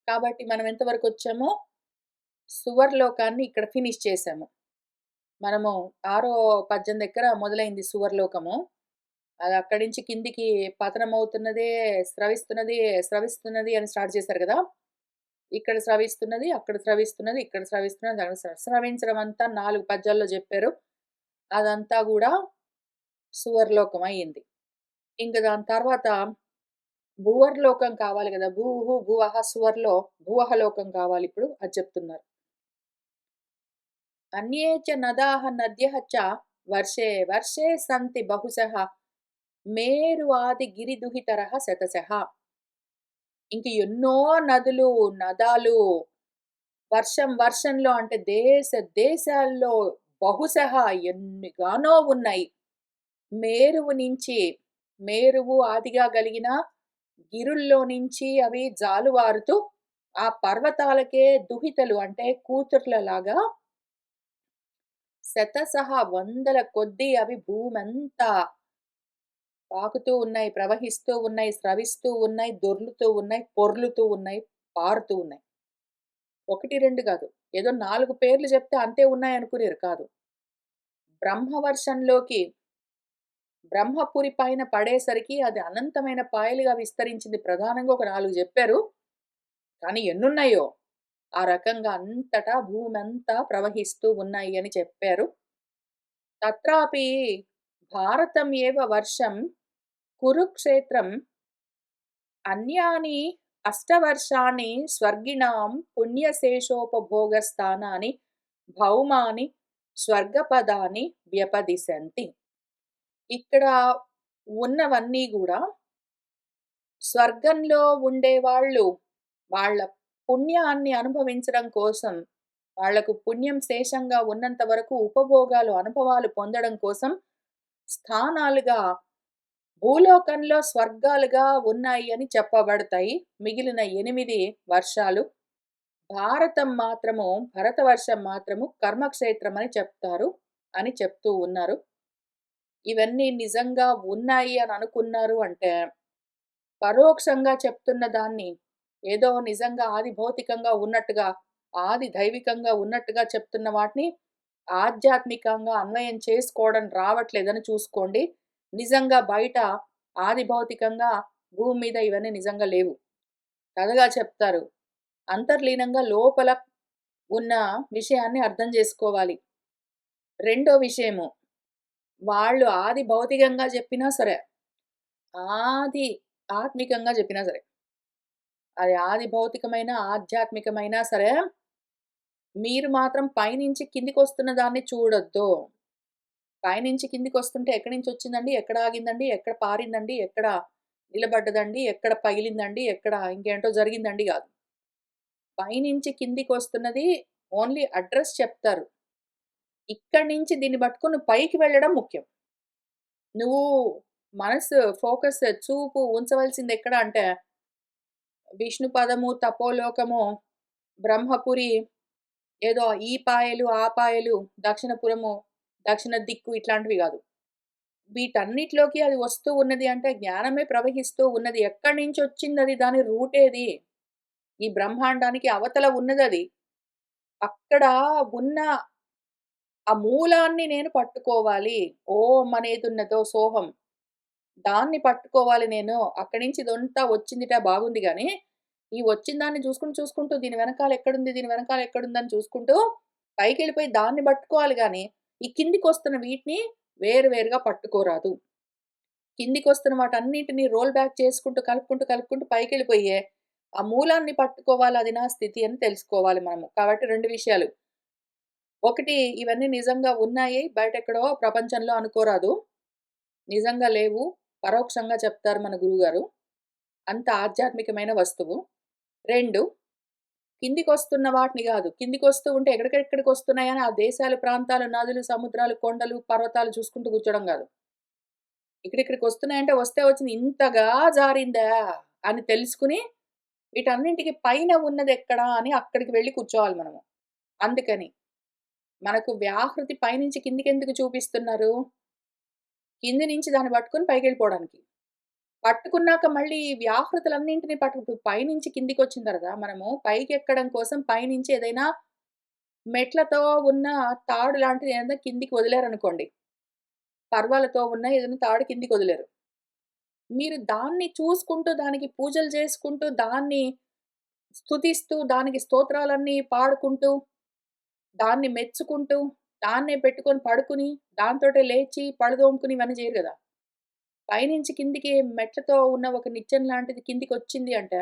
కాబట్టి మనం ఎంతవరకు వచ్చామో సువర్లోకాన్ని ఇక్కడ ఫినిష్ చేసాము. మనము 6వ పద్యం దగ్గర మొదలైంది సువర్లోకము. అది అక్కడి నుంచి కిందికి పతనమవుతున్నదే, స్రవిస్తున్నది అని స్టార్ట్ చేశారు కదా. ఇక్కడ స్రవిస్తున్నది, అక్కడ స్రవిస్తున్నది, ఇక్కడ స్రవిస్తున్నది, అక్కడ స్రవించడం అంతా 4 పద్యాల్లో చెప్పారు. అదంతా కూడా సువర్లోకం అయ్యింది. ఇంక దాని తర్వాత భువర్లోకం కావాలి కదా. భువః సువర్లో భువహలోకం కావాలి ఇప్పుడు, అది చెప్తున్నారు. అన్యే చ నదాః నద్యః చ వర్షే సంతి బహుశః మేరు ఆది గిరిదుహితరః శతశః. ఇంక ఎన్నో నదాలు వర్షంలో అంటే దేశాల్లో బహుశః ఎన్నిగానో ఉన్నాయి. మేరువు ఆదిగా కలిగిన గిరుల్లో నుంచి అవి జాలువారుతూ ఆ పర్వతాలకే దుహితలు అంటే కూతుర్లలాగా శతశః వందల కొద్దీ అవి భూమంతా పాకుతూ ఉన్నాయి, ప్రవహిస్తూ ఉన్నాయి, స్రవిస్తూ ఉన్నాయి, దొర్లుతూ ఉన్నాయి, పొర్లుతూ ఉన్నాయి, పారుతూ ఉన్నాయి. 1, 2 కాదు, ఏదో 4 పేర్లు చెప్తే అంతే ఉన్నాయి అనుకునేరు కాదు. బ్రహ్మవర్షంలోకి బ్రహ్మపురి పైన పడేసరికి అది అనంతమైన పాయలుగా విస్తరించింది. ప్రధానంగా ఒక 4 చెప్పారు. కానీ ఎన్నున్నాయో ఆ రకంగా అంతటా భూమంతా ప్రవహిస్తూ ఉన్నాయి అని చెప్పారు. తత్రాపి భారతం ఏవ వర్షం కురుక్షేత్రం అన్యాని అష్టవర్షాన్ని స్వర్గిణాం పుణ్యశేషోపభోగస్థానాని భౌమాని స్వర్గపదాన్ని వ్యపదిశంతి. ఇక్కడ ఉన్నవన్నీ కూడా స్వర్గంలో ఉండేవాళ్ళు వాళ్ళ పుణ్యాన్ని అనుభవించడం కోసం, వాళ్లకు పుణ్యం శేషంగా ఉన్నంత వరకు అనుభవాలు పొందడం కోసం స్థానాలుగా భూలోకంలో స్వర్గాలుగా ఉన్నాయి అని చెప్పబడతాయి. మిగిలిన 8 వర్షాలు భరతవర్షం మాత్రము కర్మక్షేత్రం అని చెప్తారు అని చెప్తూ ఉన్నారు. ఇవన్నీ నిజంగా ఉన్నాయి అని అనుకున్నారు అంటే, పరోక్షంగా చెప్తున్న దాన్ని ఏదో నిజంగా ఆది భౌతికంగా ఉన్నట్టుగా, ఆది దైవికంగా ఉన్నట్టుగా చెప్తున్న వాటిని ఆధ్యాత్మికంగా అన్వయం చేసుకోవడం రావట్లేదని చూసుకోండి. నిజంగా బయట ఆది భౌతికంగా భూమి మీద ఇవన్నీ నిజంగా లేవు. కథగా చెప్తారు. అంతర్లీనంగా లోపల ఉన్న విషయాన్ని అర్థం జేసుకోవాలి. రెండో విషయము, వాళ్ళు ఆది భౌతికంగా చెప్పినా సరే, ఆది ఆత్మికంగా చెప్పినా సరే, అది ఆది భౌతికమైన, ఆధ్యాత్మికమైనా సరే, మీరు మాత్రం పైనుంచి కిందికొస్తున్న దాన్ని చూడొద్దు. పైనుంచి కిందికొస్తుంటే ఎక్కడి నుంచొచ్చిందండి? ఎక్కడ ఆగిందండి? ఎక్కడ పారిందండి? ఎక్కడ నిలబడ్డదండి? ఎక్కడ పగిలిందండి? ఎక్కడ ఇంకేంటో జరిగిందండి గాదు. పైనుంచి కిందికొస్తున్నది ఓన్లీ అడ్రెస్ చెప్తారు. ఇక్కడి నుంచి దీన్ని పట్టుకొని నువ్వు పైకి వెళ్ళడం ముఖ్యం. నువ్వు మనసు ఫోకస్ చూపు ఉంచవలసిందెక్కడ అంటే, విష్ణు పదము, తపోలోకము, బ్రహ్మపురి, ఏదో ఈ పాయలు, ఆ పాయలు, దక్షిణపురము, దక్షిణ దిక్కు ఇట్లాంటివి గాదు. వీటన్నిటిలోకి అది వస్తూ ఉన్నది అంటే జ్ఞానమే ప్రవహిస్తూ ఉన్నది. ఎక్కడి నుంచొచ్చిందది? దాని రూటేది? ఈ బ్రహ్మాండానికి అవతల ఉన్నదది. అక్కడ ఉన్న ఆ మూలాన్ని నేను పట్టుకోవాలి. ఓం అనేదున్నదో సోహం. దాన్ని పట్టుకోవాలి నేను. అక్కడి నుంచి ఇదంతా వచ్చిందిట బాగుంది గానీ, ఈ వచ్చిన దాన్ని చూసుకుంటూ దీని వెనకాల ఎక్కడుంది? దీని వెనకాల ఎక్కడుందని చూసుకుంటూ పైకెళ్ళిపోయి దాన్ని పట్టుకోవాలి గానీ, ఈ కిందికొస్తున్న వీటిని వేరు వేరుగా పట్టుకోరాదు. కిందికొస్తున్న వాటన్నిటిని రోల్ బ్యాక్ చేసుకుంటూ, కలుపుకుంటూ పైకెళ్ళిపోయే ఆ మూలాన్ని పట్టుకోవాలి. అది నా స్థితి అని తెలుసుకోవాలి మనము. కాబట్టి 2 విషయాలు. ఒకటి, ఇవన్నీ నిజంగా ఉన్నాయి. బయటెక్కడో ప్రపంచంలో అనుకోరాదు. నిజంగా లేవు. పరోక్షంగా చెప్తారు మన గురువుగారు. అంత ఆధ్యాత్మికమైన వస్తువు. 2, కిందికొస్తున్న వాటిని గాదు. కిందికొస్తూ ఉంటే ఎక్కడికెక్కడికొస్తున్నాయని ఆ దేశాలు, ప్రాంతాలు, నదులు, సముద్రాలు, కొండలు, పర్వతాలు చూసుకుంటూ కూర్చోవడం గాదు. ఇక్కడిక్కడికొస్తున్నాయంటే వస్తే వచ్చింది. ఇంతగా జారిందా అని తెలుసుకొని, వీటన్నింటికి పైన ఉన్నదెక్కడా అని అక్కడికి వెళ్లి కూర్చోవాలి మనము. అందుకని మనకు వ్యాహృతి పైనుంచి కిందకెందుకు చూపిస్తున్నారు? కింది నుంచి దాన్ని పట్టుకొని పైకెళ్ళిపోవడానికి. పట్టుకున్నాక మళ్ళీ ఈ వ్యాహృతులన్నింటిని పైనుంచి కిందికొచ్చిన తర్వాత మనము పైకెక్కడం కోసం పైనుంచి ఏదైనా మెట్లతో ఉన్న తాడు లాంటిది ఏదైనా కిందికి వదిలారనుకోండి. పర్వాలతో ఉన్న ఏదైనా తాడు కిందికి వదిలారు. మీరు దాన్ని చూసుకుంటూ, దానికి పూజలు చేసుకుంటూ, దాన్ని స్తుతిస్తూ, దానికి స్తోత్రాలన్నీ పాడుకుంటూ, దాన్ని మెచ్చుకుంటూ, దాన్నే పెట్టుకొని పడుకుని, దాంతోటే లేచి పళ్ళు తోముకుని ఇవన్నీ చేయరు గదా! పైనుంచి కిందికి మెట్లతో ఉన్న ఒక నిచ్చెన లాంటిది కిందికొచ్చింది అంటే,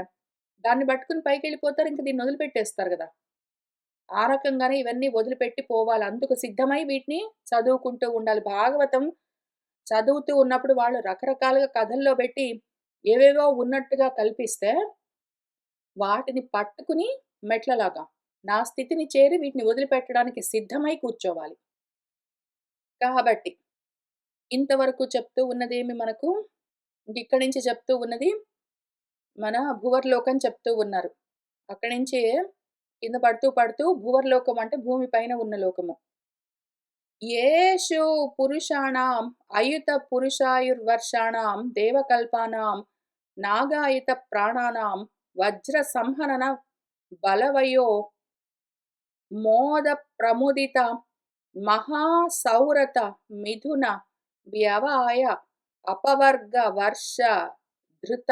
దాన్ని పట్టుకొని పైకెళ్ళిపోతారు. ఇంక దీన్ని వదిలిపెట్టేస్తారు గదా! ఆ రకంగానే ఇవన్నీ వదిలిపెట్టి పోవాలి. అందుకు సిద్ధమై వీటిని చదువుకుంటూ ఉండాలి. భాగవతం చదువుతూ ఉన్నప్పుడు వాళ్ళు రకరకాలుగా కథల్లో పెట్టి ఏవేవో ఉన్నట్టుగా కల్పిస్తే, వాటిని పట్టుకుని మెట్లలాగా నా స్థితిని చేరి వీటిని వదిలిపెట్టడానికి సిద్ధమై కూర్చోవాలి. కాబట్టి ఇంతవరకు చెప్తూ ఉన్నదేమి మనకు, ఇంకిక్కడి నుంచి చెప్తూ ఉన్నది మన భువర్లోకం చెప్తూ ఉన్నారు. అక్కడి నుంచి కింద పడుతూ భువర్లోకం అంటే భూమి పైన ఉన్న లోకము. యేషు పురుషాణం అయుత పురుషాయుర్వర్షాణం దేవకల్పానాం నాగాయుత ప్రాణానాం వజ్ర సంహనన బలవయో మోద ప్రముదిత మహాసౌరత మిథున వ్యవాయ అపవర్గ వర్ష ధృత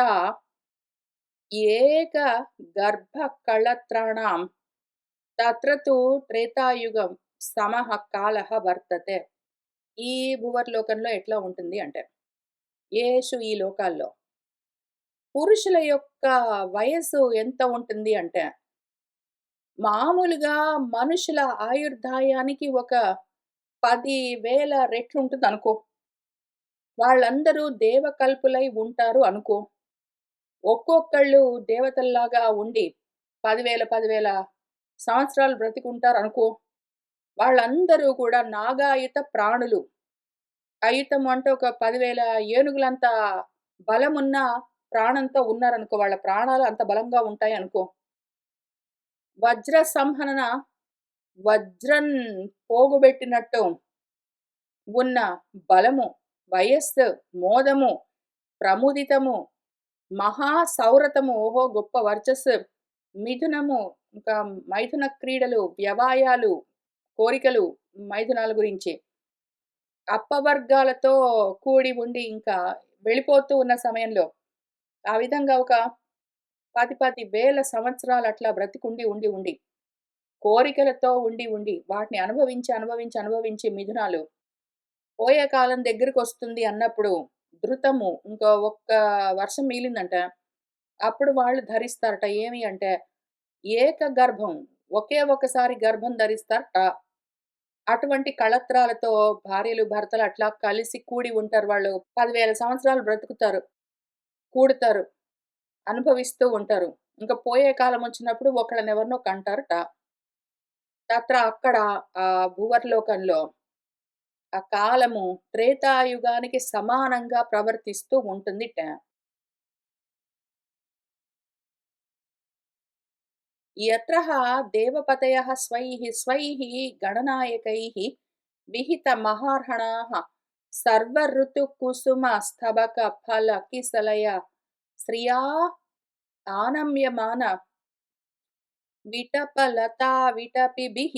ఏక గర్భ కళత్రాణం తత్ర తు త్రేతాయుగం సమః కాలః వర్తతే. ఈ భువర్లోకంలో ఎట్లా ఉంటుంది అంటే, యేషు ఈ లోకాల్లో పురుషుల యొక్క వయస్సు ఎంత ఉంటుంది అంటే, మామూలుగా మనుషుల ఆయుర్దాయానికి ఒక 10,000 రెట్లుంటుందనుకో. వాళ్ళందరూ దేవకల్పులై ఉంటారు అనుకో. ఒక్కొక్కళ్ళు దేవతల్లాగా ఉండి 10,000 సంవత్సరాలు బ్రతికుంటారనుకో. వాళ్ళందరూ కూడా నాగాయుత ప్రాణులు. అయుతం అంటే ఒక 10,000 ఏనుగులంత బలమున్న ప్రాణంతో ఉన్నారనుకో. వాళ్ళ ప్రాణాలు అంత బలంగా ఉంటాయనుకో. వజ్ర సంహనన వజ్రం పోగుబెట్టినట్టు ఉన్న బలము, వయస్సు, మోదము, ప్రముదితము, మహా సౌరతము, ఓహో! గొప్ప వర్చస్సు, మిథునము, ఇంకా మైథున క్రీడలు, వ్యవాయాలు, కోరికలు, మైథునాల గురించి. అప్పవర్గాలతో కూడి ఉండి ఇంకా వెళ్ళిపోతూ ఉన్న సమయంలో, ఆ విధంగా ఒక 10 వేల సంవత్సరాలు అట్లా బ్రతికుండి ఉండి, కోరికలతో ఉండి, వాటిని అనుభవించి మిథునాలు, పోయే కాలం దగ్గరకొస్తుంది అన్నప్పుడు ధృతము ఇంకో ఒక్క వర్షం మిగిలిందంట. అప్పుడు వాళ్ళు ధరిస్తారట. ఏమి అంటే ఏక గర్భం. ఒకే ఒక్కసారి గర్భం ధరిస్తారట. అటువంటి కళత్రాలతో భార్యలు, భర్తలు అట్లా కలిసి కూడి ఉంటారు. వాళ్ళు 10,000 సంవత్సరాలు బ్రతుకుతారు. కూడుతారు. అనుభవిస్తూ ఉంటారు. ఇంక పోయే కాలమొచ్చినప్పుడు ఒకళ్ళనెవరినో కంటారట. అక్కడ భూవర్లోకంలో ఆ కాలము త్రేతాయుగానికి సమానంగా ప్రవర్తిస్తూ ఉంటుందిట. యత్రః దేవపతయః స్వైః గణనాయకైః విహితమహార్హణాః సర్వఋతుకుసుమస్తబకఫలకిసలయ శ్రియా ఆనమ్యమాన విటపలతావిటపిభిః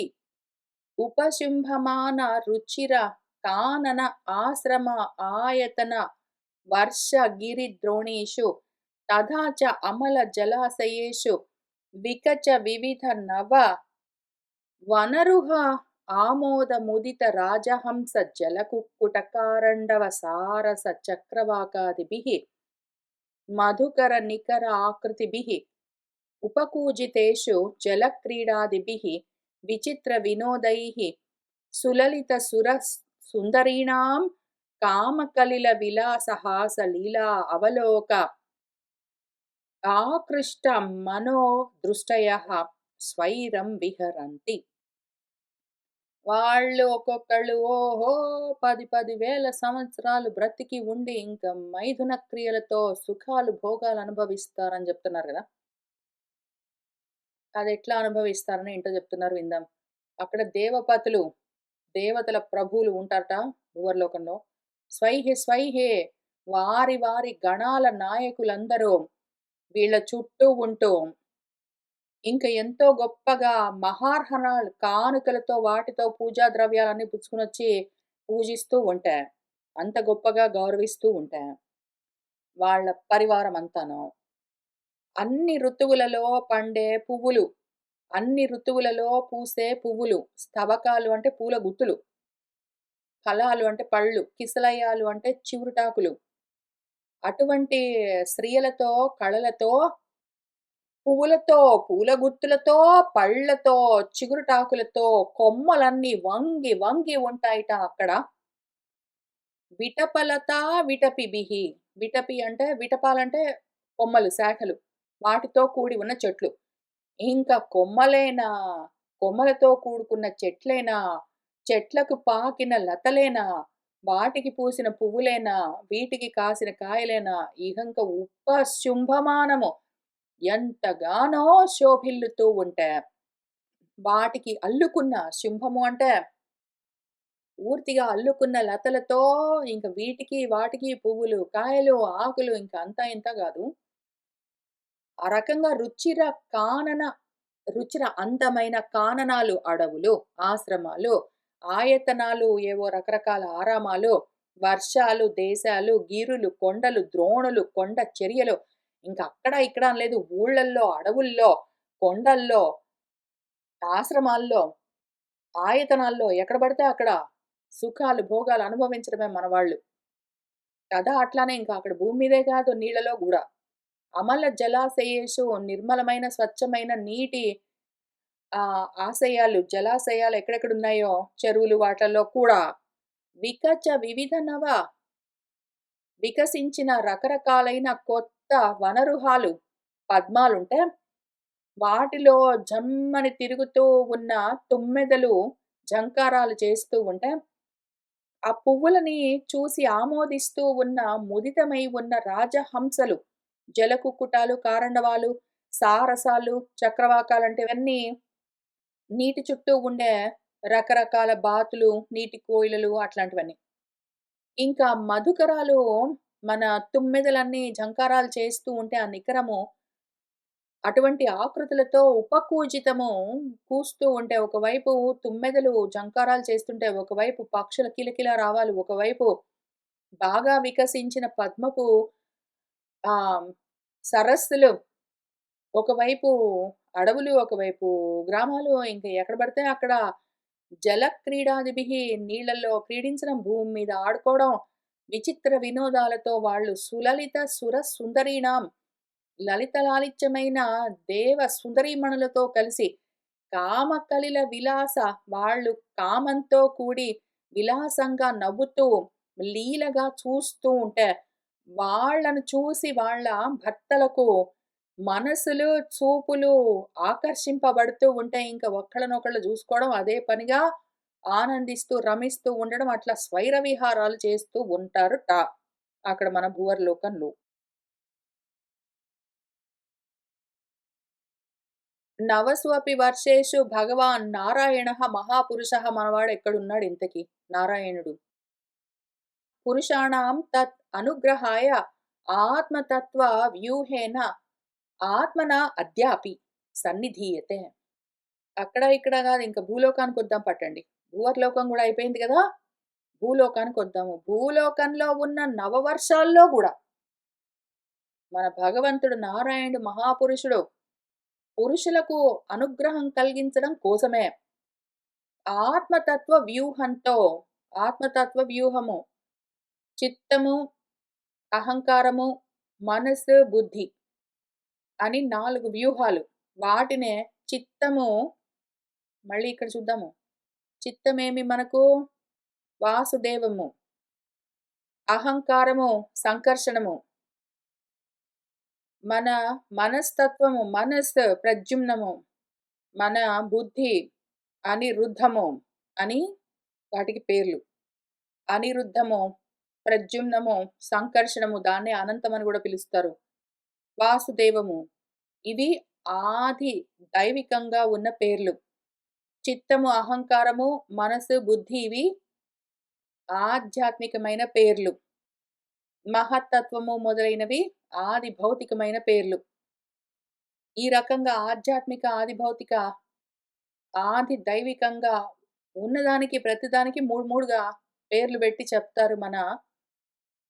ఉపశుంభమాన రుచిర కానన ఆశ్రమ ఆయతన వర్షగిరిద్రోణీషు తథా చ అమల జలాశయేషు వికచ వివిధ నవ వనరుహ ఆమోదముదిత రాజహంస జలకుక్కుటకారండవ సారస చక్రవాకాదిభిః మధుకర నికర ఆకృతిభిః ఉపకూజితేషు జలక్రీడాదిభిః విచిత్ర వినోదైః సులలిత సుందరీణాం కామకలిల విలాసహాస లీలా అవలోక ఆకృష్ట మనోదృష్టయః స్వైరం విహరంతి. వాళ్ళు ఒక్కొక్కళ్ళు ఓహో 10 వేల సంవత్సరాలు బ్రతికి ఉండి ఇంకా మైథున క్రియలతో సుఖాలు, భోగాలు అనుభవిస్తారని చెప్తున్నారు గదా! అదెట్లా అనుభవిస్తారని ఏంటో చెప్తున్నారు విందాం. అక్కడ దేవపతులు, దేవతల ప్రభువులు ఉంటారట భూవర్లోకంలో. స్వైహే వారి గణాల నాయకులందరూ వీళ్ళ చుట్టూ ఉంటూ ఇంక ఎంతో గొప్పగా మహార్హణాలు కానుకలతో వాటితో పూజా ద్రవ్యాలన్నీ పుచ్చుకొనొచ్చి పూజిస్తూ ఉంటా. అంత గొప్పగా గౌరవిస్తూ ఉంటా. వాళ్ళ పరివారం అంతాను. అన్ని ఋతువులలో పండే పువ్వులు, అన్ని ఋతువులలో పూసే పువ్వులు, స్తవకాలు అంటే పూల గుత్తులు, ఫలాలు అంటే పళ్ళు, కిసలయాలు అంటే చివురుటాకులు. అటువంటి స్త్రీలతో, కళలతో, పువ్వులతో, పూల గుత్తులతో, పళ్ళతో, చిగురుటాకులతో కొమ్మలన్నీ వంగి ఉంటాయిట అక్కడ. విటపలతా విటపిభిః. విటపి అంటే విటపాలంటే కొమ్మలు, శాఖలు. వాటితో కూడి ఉన్న చెట్లు. ఇంకా కొమ్మలేనా, కొమ్మలతో కూడుకున్న చెట్లేనా, చెట్లకు పాకిన లతలేనా, వాటికి పూసిన పువ్వులేనా, వీటికి కాసిన కాయలేనా, ఇహంక ఉపశుంభమానము ఎంతగానో శోభిల్లుతూ ఉంటే, వాటికి అల్లుకున్న శుంభము అంటే పూర్తిగా అల్లుకున్న లతలతో ఇంక వీటికి, వాటికి పువ్వులు, కాయలు, ఆకులు ఇంక అంతా ఇంతా గాదు. ఆ రకంగా రుచిర అందమైన కాననాలు, అడవులు, ఆశ్రమాలు, ఆయతనాలు ఏవో రకరకాల ఆరామాలు, వర్షాలు, దేశాలు, గిరులు, కొండలు, ద్రోణులు, కొండ చర్యలు ఇంక అక్కడ ఇక్కడ అని లేదు. ఊళ్ళల్లో, అడవుల్లో, కొండల్లో, ఆశ్రమాల్లో, ఆయతనాల్లో ఎక్కడ పడితే అక్కడ సుఖాలు, భోగాలు అనుభవించడమే మనవాళ్ళు. కదా! అట్లానే ఇంకా అక్కడ భూమి మీదే కాదు నీళ్ళలో గూడా. అమల జలాశయేషు నిర్మలమైన, స్వచ్ఛమైన నీటి ఆశయాలు, జలాశయాలు ఎక్కడెక్కడున్నాయో చెరువులు వాటిల్లో కూడా వికచ వివిధ నవ వికసించిన రకరకాలైన కొత్త వనరుహాలు, పద్మాలుంటే వాటిలో జమ్మని తిరుగుతూ ఉన్న తుమ్మెదలు జంకారాలు చేస్తూ ఉంటే, ఆ పువ్వులని చూసి ఆమోదిస్తూ ఉన్న ముదితమై ఉన్న రాజహంసలు, జలకుక్కుటాలు, కారండవాలు, సారసాలు, చక్రవాకాలంటే ఇవన్నీ నీటి చుట్టూ ఉండే రకరకాల బాతులు, నీటి కోయిలలు అట్లాంటివన్నీ. ఇంకా మధుకరాలు మన తుమ్మెదలన్నీ ఝంకారాలు చేస్తూ ఉంటే ఆ నికరము అటువంటి ఆకృతులతో ఉపకూజితము కూస్తూ ఉంటే ఒకవైపు తుమ్మెదలు జంకారాలు చేస్తుంటే ఒకవైపు పక్షుల కిలకిల రావాలు, ఒకవైపు బాగా వికసించిన పద్మపు ఆహ్, సరస్సులు, ఒకవైపు అడవులు, ఒకవైపు గ్రామాలు ఇంక ఎక్కడ పడితే అక్కడ జల క్రీడాదిభిః నీళ్ళల్లో క్రీడించడం, భూమి మీద ఆడుకోవడం, విచిత్ర వినోదాలతో వాళ్ళు సులలిత సుర సుందరీణాం లలిత లాలిత్యమైన దేవ సుందరీమణులతో కలిసి కామ కలిల విలాస వాళ్ళు కామంతో కూడి విలాసంగా నవ్వుతూ లీలగా చూస్తూ ఉంటే వాళ్ళను చూసి వాళ్ళ భర్తలకు మనసులు చూపులు ఆకర్షింపబడుతూ ఉంటే ఇంకా ఒకళ్ళనొకళ్ళు చూసుకోవడం అదే పనిగా ఆనందిస్తూ రమిస్తూ ఉండడం అట్లా స్వైర విహారాలు చేస్తూ ఉంటారుట అక్కడ మన భూవర్లోకంలో. నవసు అపి వర్షేషు భగవాన్ నారాయణః మహాపురుషः మనవాడు ఎక్కడున్నాడు ఇంతకి నారాయణుడు. పురుషాణం తత్ అనుగ్రహాయ ఆత్మతత్వ వ్యూహేన ఆత్మన అద్యాపి సన్నిధీయతే. అక్కడ ఇక్కడ కాదు ఇంక భూలోకానికొద్దాం పట్టండి. భూవర్లోకం గూడా అయిపోయింది గదా! భూలోకానికొద్దాము. భూలోకంలో ఉన్న నవవర్షాల్లో గూడా మన భగవంతుడు నారాయణుడు మహాపురుషుడు పురుషులకు అనుగ్రహం కలిగించడం కోసమే ఆత్మతత్వ వ్యూహంతో ఆత్మతత్వ వ్యూహము చిత్తము, అహంకారము, మనస్సు, బుద్ధి అని 4 వ్యూహాలు. వాటినే చిత్తము మళ్ళీ ఇక్కడ చూద్దాము. చిత్తమేమి మనకు వాసుదేవము, అహంకారము సంకర్షణము, మన మనస్తత్వము మనస్సు ప్రద్యుమ్నము, మన బుద్ధి అనిరుద్ధము అని వాటికి పేర్లు. అనిరుద్ధము, ప్రద్యుమ్నము, సంకర్షణము దాన్నే అనంతం అని కూడా పిలుస్తారు. వాసుదేవము ఇవి ఆది దైవికంగా ఉన్న పేర్లు. చిత్తము, అహంకారము, మనసు, బుద్ధి ఇవి ఆధ్యాత్మికమైన పేర్లు. మహత్తత్వము మొదలైనవి ఆది భౌతికమైన పేర్లు. ఈ రకంగా ఆధ్యాత్మిక, ఆది భౌతిక, ఆది దైవికంగా ఉన్నదానికి ప్రతిదానికి 3గా పేర్లు పెట్టి చెప్తారు మన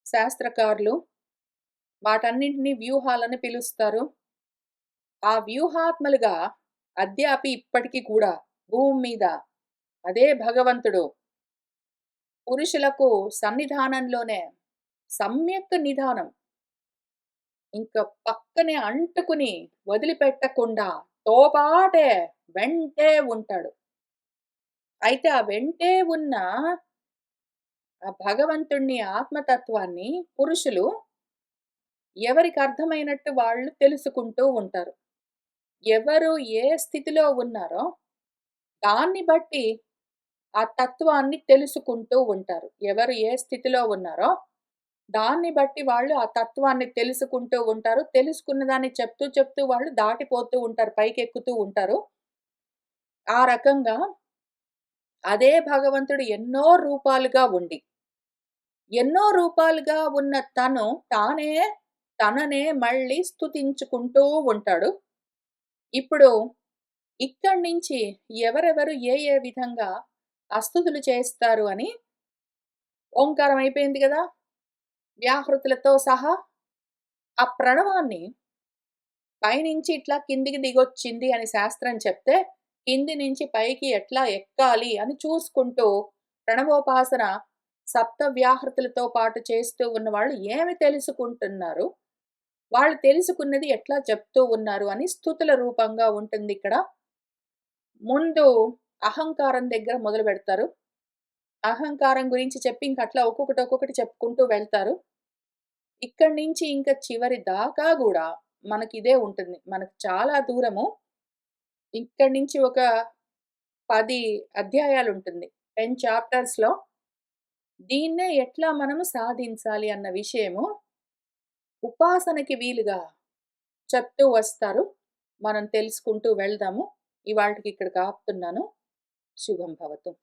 శాస్త్రకారులు. వాటన్నింటిని వ్యూహాలని పిలుస్తారు. ఆ వ్యూహాత్మలుగా అద్యాపి ఇప్పటికి కూడా భూమి మీద అదే భగవంతుడు పురుషులకు సన్నిధానంలోనే సమ్యక్ నిధానం ఇంక పక్కనే అంటుకుని వదిలిపెట్టకుండా తోపాటే వెంటే ఉంటాడు. అయితే ఆ వెంటే ఉన్న ఆ భగవంతుణ్ణి ఆత్మతత్వాన్ని పురుషులు ఎవరికి అర్థమైనట్టు వాళ్ళు తెలుసుకుంటూ ఉంటారు. ఎవరు ఏ స్థితిలో ఉన్నారో దాన్ని బట్టి ఆ తత్వాన్ని తెలుసుకుంటూ ఉంటారు. ఎవరు ఏ స్థితిలో ఉన్నారో దాన్ని బట్టి వాళ్ళు ఆ తత్వాన్ని తెలుసుకుంటూ ఉంటారు. తెలుసుకున్న దాన్ని చెప్తూ చెప్తూ వాళ్ళు దాటిపోతూ ఉంటారు. పైకెక్కుతూ ఉంటారు. ఆ రకంగా అదే భగవంతుడు ఎన్నో రూపాలుగా ఉండి, ఎన్నో రూపాలుగా ఉన్న తను తానే తననే మళ్ళీ స్తుతించుకుంటూ ఉంటాడు. ఇప్పుడు ఇక్కడి నుంచి ఎవరెవరు ఏ ఏ విధంగా అస్తుతులు చేస్తారు అని ఓంకారం అయిపోయింది గదా! వ్యాహృతులతో సహా ఆ ప్రణవాన్ని పైనుంచి ఇట్లా కిందికి దిగొచ్చింది అని శాస్త్రం చెప్తే, కింది నుంచి పైకి ఎట్లా ఎక్కాలి అని చూసుకుంటూ ప్రణవోపాసన సప్త వ్యాహృతులతో పాటు చేస్తూ ఉన్నవాళ్ళు ఏమి తెలుసుకుంటున్నారు? వాళ్ళు తెలుసుకున్నది ఎట్లా చెప్తూ ఉన్నారు అని స్తుతుల రూపంగా ఉంటుందిక్కడ. ముందు అహంకారం దగ్గర మొదలుపెడతారు. అహంకారం గురించి చెప్పి ఇంక అట్లా ఒక్కొక్కటి, ఒక్కొక్కటి చెప్పుకుంటూ వెళ్తారు. ఇక్కడి నుంచి ఇంక చివరి దాకా గూడా మనకిదే ఉంటుంది. మనకు చాలా దూరము. ఇక్కడి నుంచి ఒక 10 అధ్యాయాలుంటుంది. 10 చాప్టర్స్‌లో దీన్నే ఎట్లా మనము సాధించాలి అన్న విషయము ఉపాసనకి వీలుగా చెప్తూ వస్తారు. మనం తెలుసుకుంటూ వెళ్దాము. ఇవాల్టికి ఇక్కడికి ఆపుతున్నాను. శుభం భవతు.